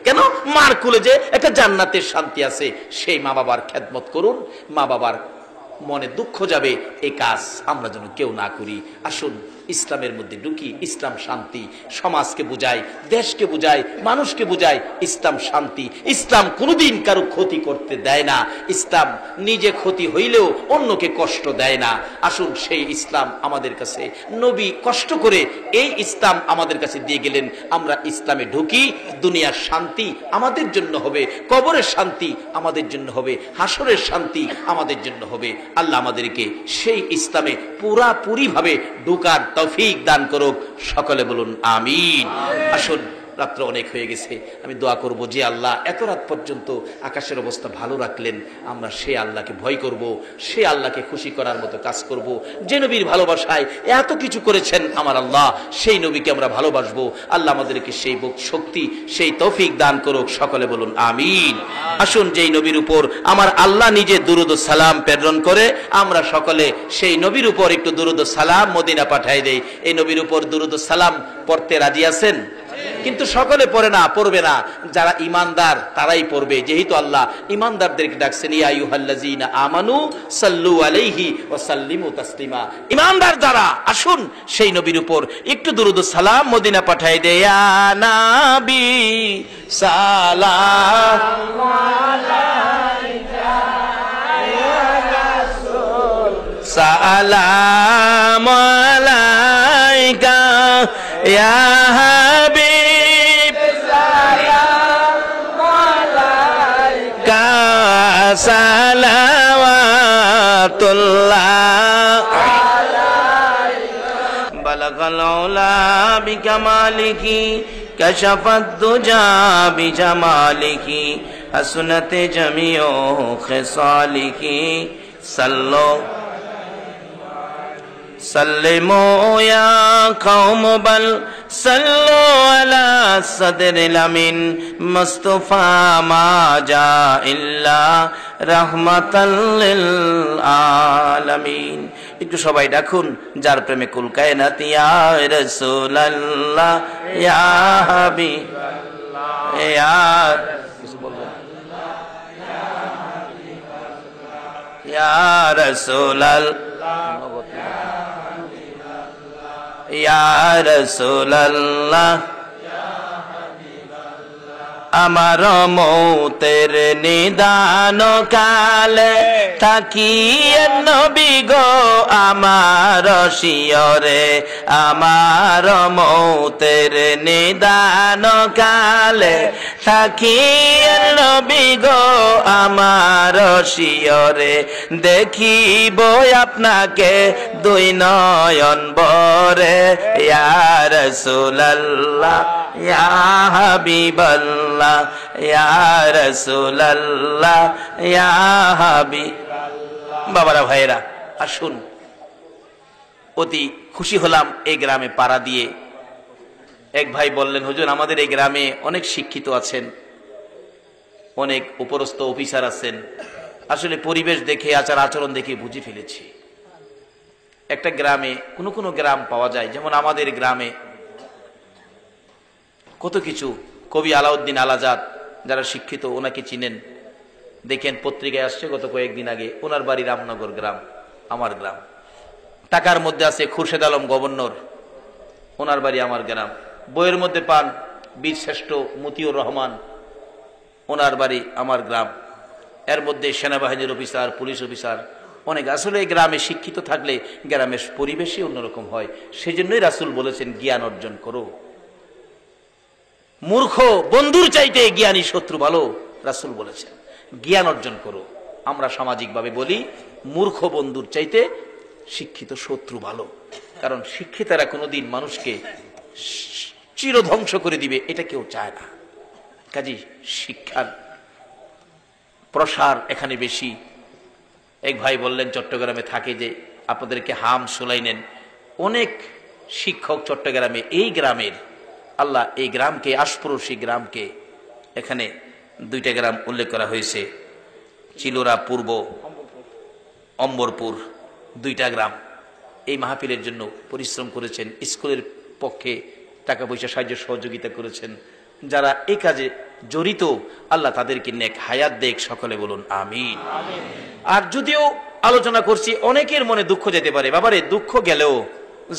কেন? মার কুলে যে একটা জান্নাতের শান্তি আছে। সেই মা বাবার খেদমত করুন, মা বাবার মনে দুঃখ যাবে, এই কাজ আমরা যেন কেউ না করি। আসুন ইসলামের মধ্যে ঢুকি। ইসলাম শান্তি, সমাজকে বুঝায়, দেশকে বুঝায়, মানুষকে বুঝায়। ইসলাম শান্তি, ইসলাম কোনোদিন কারো ক্ষতি করতে দেয় না। ইসলাম নিজে ক্ষতি হইলেও অন্যকে কষ্ট দেয় না। আসুন সেই ইসলাম আমাদের কাছে নবী কষ্ট করে এই ইসলাম আমাদের কাছে দিয়ে গেলেন। আমরা ইসলামে ঢুকি, দুনিয়ার শান্তি আমাদের জন্য হবে, কবরের শান্তি আমাদের জন্য হবে, হাসরের শান্তি আমাদের জন্য হবে। আল্লাহ আমাদেরকে সেই ইসলামে পুরাপুরি ভাবে ঢোকার তৌফিক দান করুক। সকলে বলুন আমিন। আসুন, রাত্র অনেক হয়ে গেছে, আমি দোয়া করব যে আল্লাহ এত রাত পর্যন্ত আকাশের অবস্থা ভালো রাখলেন, আমরা সে আল্লাহকে ভয় করব, সে আল্লাহকে খুশি করার মতো কাজ করব। যে নবীর ভালোবাসায় এত কিছু করেছেন আমার আল্লাহ, সেই নবীকে আমরা ভালোবাসবো। আল্লাহ আমাদেরকে সেই শক্তি, সেই তৌফিক দান করুক। সকলে বলুন আমিন। আসুন, যেই নবীর উপর আমার আল্লাহ নিজে দুরুদ ও সালাম প্রেরণ করে, আমরা সকলে সেই নবীর উপর একটু দুরুদ ও সালাম মদিনা পাঠাই দেই। এই নবীর উপর দুরুদ ও সালাম পড়তে রাজি আছেন? কিন্তু সকলে পড়ে না, পড়বে না, যারা ইমানদার তারাই পড়বে। যেহেতু আল্লাহ ইমানদারদেরকে ডাকছেন, ইয়া আইয়ুহাল্লাযীনা আমানু সাল্লু আলাইহি ওয়া সাল্লিমু তাসলিমা। ইমানদার যারা, আসুন সেই নবীর উপর একটু দুরুদ ও সালাম মদিনা পাঠাই দেই। ইয়া নবী সালামু আলাইকা, ইয়া রাসূল সালামু আলাইকা, ইয়া হাবিব সালামু আলাইকা, সালামু العلا بكماله كشف الدجى بجماله حسنت جميع خصاله صلوا سلموا يا قوم بل صلوا على صدر الأمين مصطفى ما جاء إلا رحمة للعالمين একটু সবাই ডাকুন যার প্রেমে কুল কায়নাত ইয়া রাসূলুল্লাহ ইয়া হাবিবাল্লাহ ইয়া ইয়া রাসূলুল্লাহ ইয়া রাসূলুল্লাহ আমার মৌতের নিদান কালে থাকিয়ে নবী গো আমার শিয়রে আমার মৌতের নিদান কালে থাকিয়ে নবী গো আমার শিয়রে দেখিব আপনাকে দুই নয়ন ভরে ইয়া রাসূলুল্লাহ ইয়া হাবিবাল্লাহ ইয়া রাসূলুল্লাহ ইয়া হাবিবাল্লাহ। বাবারা ভাইরা আসুন, অতি খুশি হলাম এই গ্রামে পাড়া দিয়ে। এক ভাই বললেন, হুজুর আমাদের এই গ্রামে অনেক শিক্ষিত আছেন, অনেক উপরস্থ অফিসার আছেন, আসলে পরিবেশ দেখে আচার আচরণ দেখে বুঝে ফেলেছি। একটা গ্রামে কোনো গ্রাম পাওয়া যায়, যেমন আমাদের গ্রামে কত কিছু। কবি আলাউদ্দিন আলাজাদ যারা শিক্ষিত ওনাকে চিনেন, দেখেন পত্রিকায় আসছে গত কয়েকদিন আগে, ওনার বাড়ি রামনগর গ্রাম, আমার গ্রাম। টাকার মধ্যে আছে খুরশেদ আলম গভর্নর, ওনার বাড়ি আমার গ্রাম। বইয়ের মধ্যে পান বীর শ্রেষ্ঠ মতিউর রহমান, ওনার বাড়ি আমার গ্রাম। এর মধ্যে সেনাবাহিনীর অফিসার, পুলিশ অফিসার অনেক। আসলে এই গ্রামে শিক্ষিত থাকলে গ্রামের পরিবেশই অন্যরকম হয়। সেজন্যই রাসূল বলেছেন জ্ঞান অর্জন করো। মূর্খ বন্ধুর চাইতে জ্ঞানী শত্রু ভালো, রাসূল বলেছেন জ্ঞান অর্জন করো। আমরা সামাজিকভাবে বলি মূর্খ বন্ধুর চাইতে শিক্ষিত শত্রু ভালো, কারণ শিক্ষিতরা কোনোদিন মানুষকে চিরধ্বংস করে দিবে এটা কেউ চায় না। কাজী শিক্ষার প্রসার এখানে বেশি। এক ভাই বললেন চট্টগ্রামে থাকে যে আপনাদেরকে হাম শুনাইলেন, অনেক শিক্ষক চট্টগ্রামে, এই গ্রামের আল্লাহ এই গ্রামকে, আশপড়শী গ্রামকে, এখানে দুইটা গ্রাম উল্লেখ করা হয়েছে, চিলোরা পূর্ব, অম্বরপুর, দুইটা গ্রাম এই মাহফিলের জন্য পরিশ্রম করেছেন, স্কুলের পক্ষে টাকা পয়সা সাহায্য সহযোগিতা করেছেন। যারা এই কাজে জড়িত আল্লাহ তাদেরকে নেক হায়াত দেখ, সকলে বলুন আমিন। আর যদিও আলোচনা করছি, অনেকের মনে দুঃখ যেতে পারে, বাবারে দুঃখ গেলেও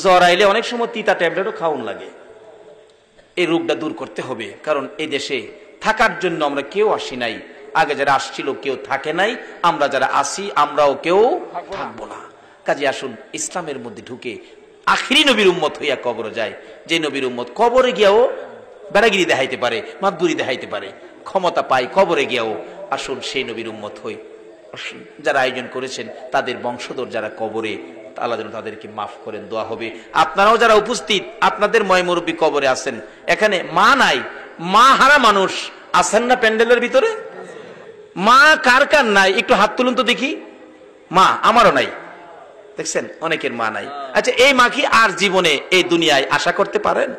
জ্বর আইলে অনেক সময় তিতা ট্যাবলেটও খাওয়ান লাগে। এই রোগটা দূর করতে হবে, কারণ এই দেশে থাকার জন্য আমরা কেউ আসি নাই। আগে যারা আসছিল কেউ থাকে নাই, আমরা যারা আসি আমরাও কেউ থাকবো না। কাজে আসুন ইসলামের মধ্যে ঢুকে আখিরি নবীর উম্মত হইয়া কবরে যায়। যে নবীর উম্মত কবরে গিয়াও বেড়াগিরি দেখাইতে পারে, মাদুরি দেখাইতে পারে, ক্ষমতা পায় কবরে গিয়াও, আসুন সেই নবীর উম্মত হই। যারা আয়োজন করেছেন তাদের বংশধর যারা কবরে, আল্লাহ যেন তাদেরকে মাফ করেন, দোয়া হবে। আপনারাও যারা উপস্থিত, আপনাদের ময় মুরব্বী কবরে আছেন, এখানে মা নাই, মা হারা মানুষ আছেন না প্যান্ডেলের ভিতরে? মা কার কার নাই একটু হাত তুলুন তো দেখি। মা আমারও নাই, দেখছেন অনেকের মা নাই। আচ্ছা এই মা কি আর জীবনে এই দুনিয়ায় আশা করতে পারেন?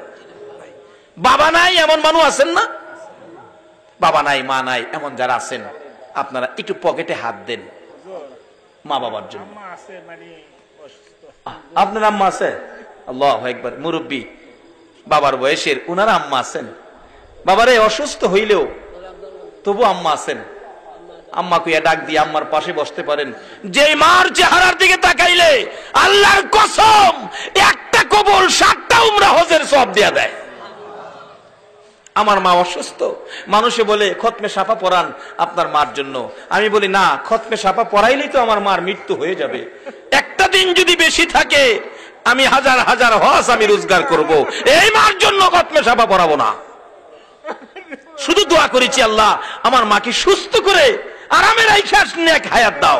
বাবা নাই এমন মানুষ আছেন না? বাবা নাই মা নাই এমন যারা আছেন, আপনারা একটু পকেটে হাত দেন মা বাবার জন্য। আপনার আম্মা আছে? আল্লাহু আকবার, মুরব্বী বাবার বয়সের, উনার আম্মা আছেন। বাবারে অসুস্থ হইলেও তবু আম্মা আছেন, আম্মা কুইয়া ডাক দিয়ে আম্মার পাশে বসতে পারেন। যে মার চেহারার দিকে তাকাইলে আল্লাহর কসম একটা কবুল 7টা উমরা হজের সওয়াব দেয়া দেয়। আমার মা অসুস্থ, মানুষে বলে খতমে সাফা পড়ান আপনার মার জন্য। আমি বলি না, খতমে সাফা পড়াইলেই তো আমার মার মৃত্যু হয়ে যাবে। একটা দিন যদি বেশি থাকে আমি হাজার হাজার হজ আমি রোজগার করব, এই মার জন্য খতমে সাফা পড়াবো না। শুধু দোয়া করেছি আল্লাহ আমার মাকে সুস্থ করে আরামের নেক হায়াত দাও।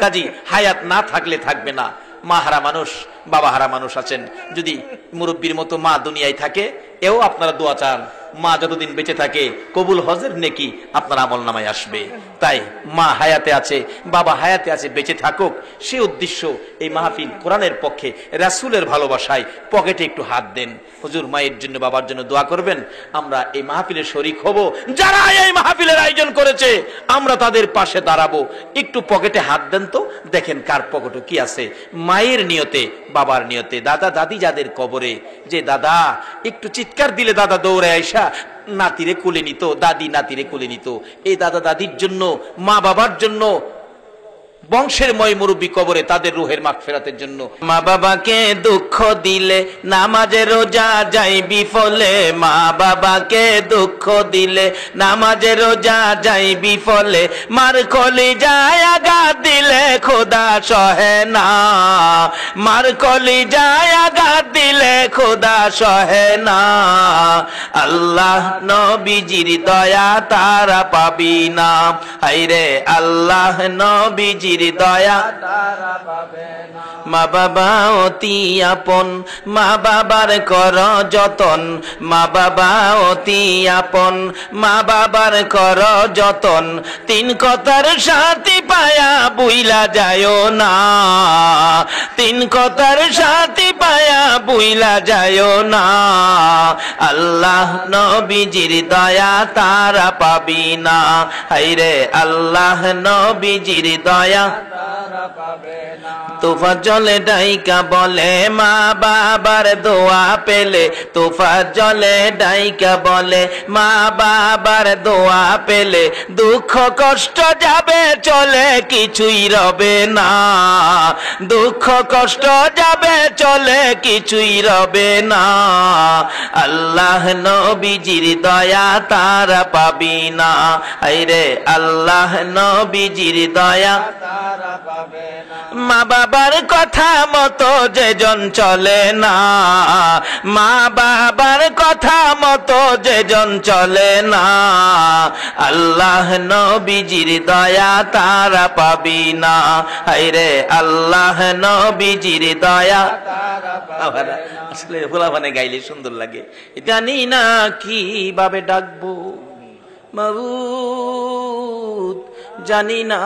কাজী হায়াত না থাকলে থাকবে না, মা হারা মানুষ, বাবা হারা মানুষ আছেন, যদি মুরব্বীর মতো মা দুনিয়ায় থাকে, এও আপনারা দোয়া চান, মা যতদিন বেঁচে থাকে কবুল হজের নেকি আপনার আমল নামায় আসবে। তাই মা হায়াতে আছে, বাবা হায়াতে আছে, বেঁচে থাকুক, সে উদ্দেশ্য এই মাহফিল কোরআনের পক্ষে, রাসূলের ভালোবাসায়। পকেটে একটু হাত দেন, হুজুর মায়ের জন্য বাবার জন্য দোয়া করবেন, আমরা এই মাহফিলের শরীক হব, যারা এই মাহফিলের আয়োজন করেছে আমরা তাদের পাশে দাঁড়াবো। একটু পকেটে হাত দেন তো, দেখেন কার পকেটে কি আছে। মায়ের নিয়তে, বাবার নিয়তে, দাদা দাদি যাদের কবরে, যে দাদা একটু চিৎকার দিলে দাদা দৌড়ে আইসা নাতিরে কোলে নিত, দাদি নাতিরে কোলে নিত, এই দাদা দাদির জন্য, মা বাবার জন্য, বংশের ময় মুরব্বী কবরে, তাদের রুহের মাগফিরাতের জন্য। মা বাবাকে দুঃখ দিলে নামাজে রোজা যাই বিফলে, মা বাবাকে দুঃখ দিলে নামাজে রোজা যাই বিফলে, মার কলিজায় আঘাত দিলে খোদা সহে না, মার কলিজায় আঘাত দিলে খোদা সহে না। আল্লাহ নবীজির দয়া তারা পাবি না, হায়রে আল্লাহ নবীজির দয়া তারা পাবে না। মা বাবা অতি আপন, মা বাবার কর যতন, মা বাবা অতি আপন, মা বাবার কর যতন, তিন কথার সাথী পায়া বুইলা যায়ও না, তিন কথার সাথী পায়া বুইলা যায়ও না। আল্লাহ নবীজির দয়া তারা পাবি না, হায়রে আল্লাহ নবীজির দয়া তারা পাবে না। তোফা জলে ডাইকা বলে মা বাবার দোয়া পেলে, তোফা জলে ডাইকা বলে মা বাবার দোয়া পেলে, দুঃখ কষ্ট যাবে চলে কিছুই রবে না, দুঃখ কষ্ট যাবে চলে কিছুই রবে না। আল্লাহ নবীজির দয়া তারা পাবি না, হায়রে আল্লাহ নবীজির দয়া তারা পাবে না। মা বাবার কথা মতো যেজন চলে না, মা বাবার কথা মতো যেজন চলে না, আল্লাহ নবীজির দয়া তারা পাবি না, হায়রে আল্লাহ নবীজির দয়া তারা পাবে না। আসলে ফুলাফানে গাইলে সুন্দর লাগে। জানি না কিভাবে ডাকবো মাবুদ, জানি না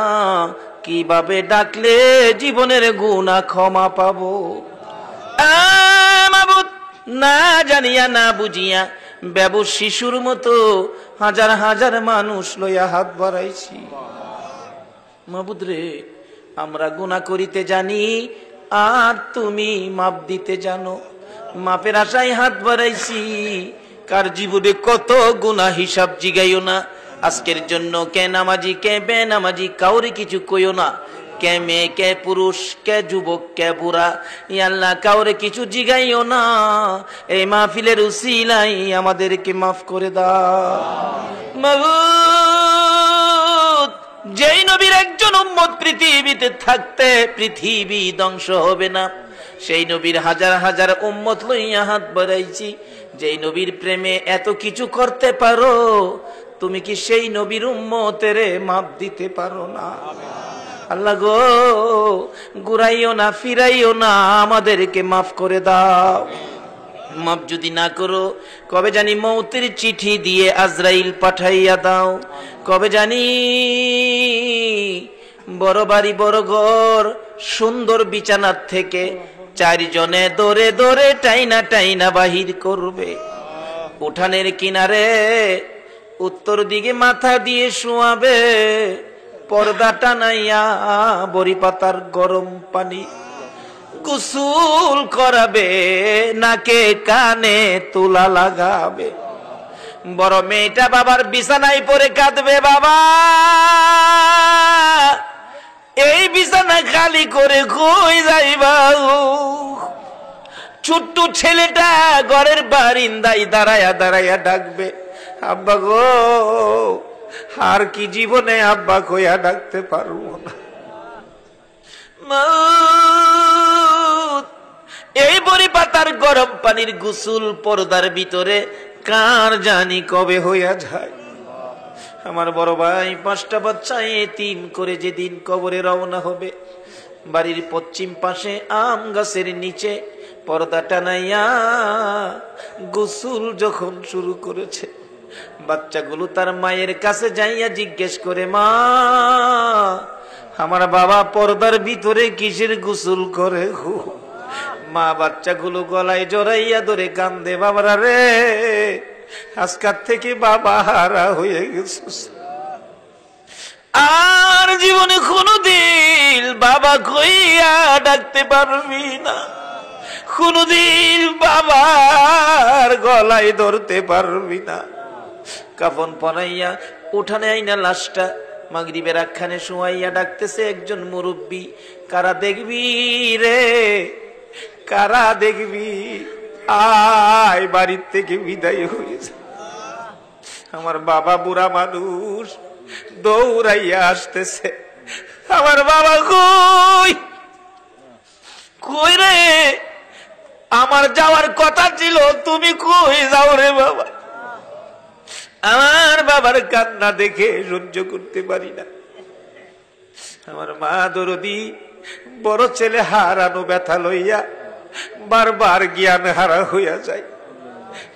কিভাবে ডাকলে জীবনের গুনাহ ক্ষমা পাবো। মাবুদ, না জানিয়া না বুঝিয়া বেবুস শিশুর মতো হাজার হাজার মানুষ লইয়া হাত বাড়াইছি। মাবুদ রে, আমরা গুনাহ করিতে জানি আর তুমি মাপ দিতে জানো, মাপের আশায় হাত বাড়াইছি। কার জীবনে কত গুনাহ হিসাব জিগাইও না। আজকের জন্য কে নামাজি কে বেনামাজি কাউরে কিছু কইও না, কে মেয়ে কে পুরুষ কে যুবক কে বুড়া, আল্লাহ কাউরে কিছু জিগাইও না। এই মাহফিলের উসিলাই আমাদেরকে মাফ করে দাও মাবুদ। যেই নবীর একজন উম্মত পৃথিবীতে থাকতে পৃথিবী ধ্বংস হবে না, সেই নবীর হাজার হাজার উম্মত লইয়া হাত বাড়াইছি। যেই নবীর প্রেমে এত কিছু করতে পারো, তুমি কি সেই নবীর উম্মতের মাপ দিতে পারো না? আল্লাহ গো, ঘুরাইও না ফিরাইও না, আমাদেরকে মাফ করে দাও। মাফ যদি না করো, কবে জানি মৌতের চিঠি দিয়ে আজরাইল পাঠাইয়া দাও। কবে জানি বড় বাড়ি বড় ঘর সুন্দর বিছানার থেকে চারজনে দৌড়ে দৌড়ে টাইনা টাইনা বাহির করবে। উঠানের কিনারে উত্তর দিকে মাথা দিয়ে শোয়াবে, পর্দা টানাইয়া বড়ি পাতার গরম পানি গোসল করাবে, নাকে কানে তুলা লাগাবে। বড় মেয়েটা বাবার বিছানায় পড়ে কাঁদবে, বাবা এই বিছানা খালি করে কই যাইবা? ছোট্ট ছেলেটা ঘরের বারিন্দায় দাঁড়ায়া দাঁড়ায়া ডাকবে, আব্বা গো। আর কি জীবনে আব্বা কইয়া ডাকতে পারবো না। এই বড়ি পাতার গরম পানির গোসল পর্দার ভিতরে কার জানি কবে হইয়া যায়। আমার বড় ভাই 5টা বাচ্চা এতিম করে যেদিন কবরে রওনা হবে, বাড়ির পশ্চিম পাশে আম গাছের নিচে পর্দা টানাইয়া গোসল যখন শুরু করেছে, বাচ্চাগুলো তার মায়ের কাছে যাইয়া জিজ্ঞেস করে, মা আমার বাবা পর্দার ভিতরে কিসের গোসল করে গো? মা বাচ্চাগুলো গলায় জড়াইয়া ধরে কান্দে, বাবারা রে আজকাল থেকে বাবা হারা হয়ে গেছে, আর জীবনে কোনদিন বাবা কইয়া ডাকতে পারবি না, কোনদিন বাবার গলায় ধরতে পারবি না। কাফন পরাইয়া উঠানে আইনা লাশটা মাগরিবের আখ্যানে শোয়াইয়া ডাকতেছে একজন মুরব্বী, কারা দেখবি রে, কারা দেখবি, আয় বাড়ির থেকে বিদায় হয়েছে। আমার বাবা বুড়া মানুষ দৌড়াইয়া আসতেছে, আমার বাবা কই, কই রে, আমার যাওয়ার কথা ছিল, তুমি কই যাও রে বাবা? আমার বাবার কান্না দেখে সহ্য করতে পারি না। আমার মা দরদি বড় ছেলে হারানো ব্যথা লইয়া বারবার জ্ঞান হারা হইয়া যায়।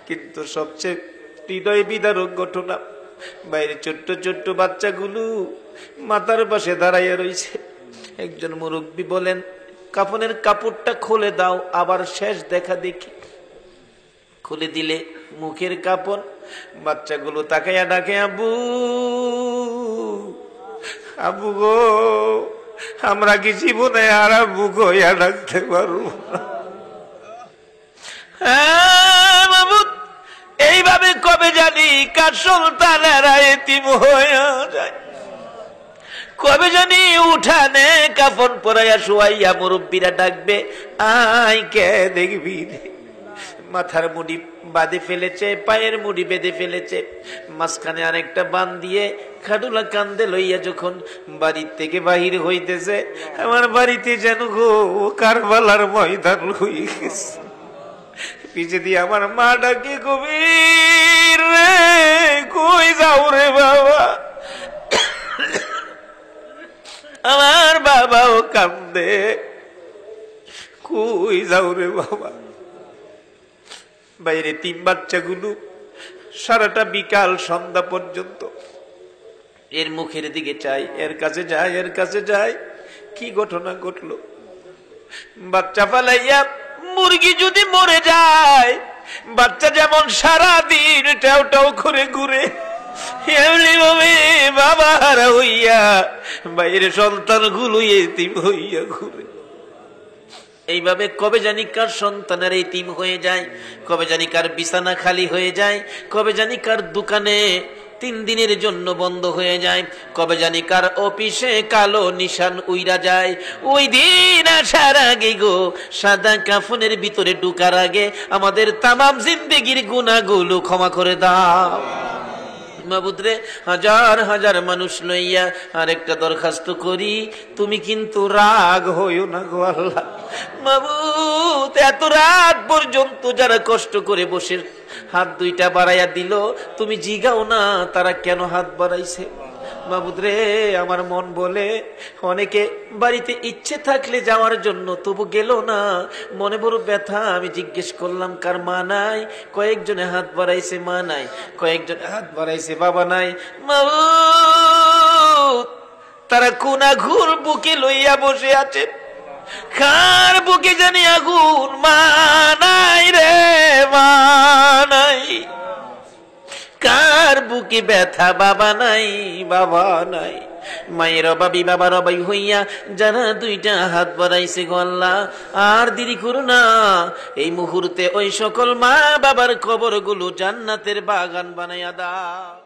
কিন্তু সবচেয়ে হৃদয় বিদারক ঘটনা, বাইরে ছোট্ট ছোট্ট বাচ্চাগুলো মাথার পাশে দাঁড়াইয়া রইছে। একজন মুরব্বী বলেন, কাফনের কাপড়টা খুলে দাও, আবার শেষ দেখা দেখি। খুলে দিলে মুখের কাপড়, বাচ্চাগুলো তাকাইয়া ডাকে, আবু আবু গো, আমরা কি জীবনে আর আবু গইয়া ডাকতে পারবো না? এইভাবে কবে জানি কার সন্তানেরা এতিম হইয়া যায়, কবে জানি উঠানে কাফন পরাইয়া শুয়াইয়া মুরব্বীরা ডাকবে, আয় কে দেখবি। মাথার মুড়ি বাঁধে ফেলেছে, পায়ের মুড়ি বেঁধে ফেলেছে, মাঝখানে আরেকটা বান দিয়ে খাডুলা কান্দে লইয়া যখন বাড়ির থেকে বাহির হইতেছে, আমার বাড়িতে যেন গো কারবালার ময়দান হয়ে গেছে। পিছে দিয়ে আমার মা ডাকে, কবির রে কই যাও রে বাবা? আমার বাবাও কান্দে, কই যাও রে বাবা? বাইরে তিন বাচ্চাগুলো সারাটা বিকাল সন্ধ্যা পর্যন্ত এর মুখের দিকে চাই, এর কাছে যায়, এর কাছে যায়। কি ঘটনা ঘটলো? বাচ্চা ফালাইয়া মুরগি যদি মরে যায়, বাচ্চা যেমন সারাদিন টাও টাও করে ঘুরে, এমনি ভাবে বাবা হারা হইয়া বাইরে সন্তান গুলো এতিম হইয়া ঘুরে। এইভাবে কবে জানি কার সন্তানের এতিম হয়ে যায়, কবে জানি কার বিছানা খালি হয়ে যায়, কবে জানি কার দোকানে 3 দিনের জন্য বন্ধ হয়ে যায়, কবে জানি কার অফিসে কালো নিশান উইরা যায়। ওই দিন আসার আগে গো, সাদা কাফনের ভিতরে ঢুকার আগে আমাদের তামাম জিন্দেগির গুনাহগুলো ক্ষমা করে দাও মাবুদ রে। হাজার হাজার মানুষ লইয়া আরেকটা দরখাস্ত করি, তুমি কিন্তু রাগ হইও না গো আল্লাহ। মাবুদ, এত রাত পর্যন্ত যারা কষ্ট করে বসে হাত দুইটা বাড়াইয়া দিল, তুমি জিগাও না তারা কেন হাত বাড়াইছে। মাবুদ রে, আমার মন বলে অনেকে বাড়িতে ইচ্ছে থাকলে যাওয়ার জন্য তবু গেল না, মনে বড় ব্যথা। আমি জিজ্ঞেস করলাম কার মা নাই, কয়েকজনে হাত বাড়াইছে মা নাই, কয়েকজনে হাত বাড়াইছে বাবা নাই। মাবুদ, তারা কোন আগুন বুকে লইয়া বসে আছে, কার বুকে জানি আগুন, মা নাই রে, মা নাই। কার বুকে ব্যথা, বাবা নাই, বাবা নাই। মায়ের অবাবি বাবার অবাই হইয়া যারা দুইটা হাত বাড়াইছে গো আল্লাহ, আর দেরি করো না, এই মুহূর্তে ওই সকল মা বাবার কবরগুলো জান্নাতের বাগান বানাইয়া দাও।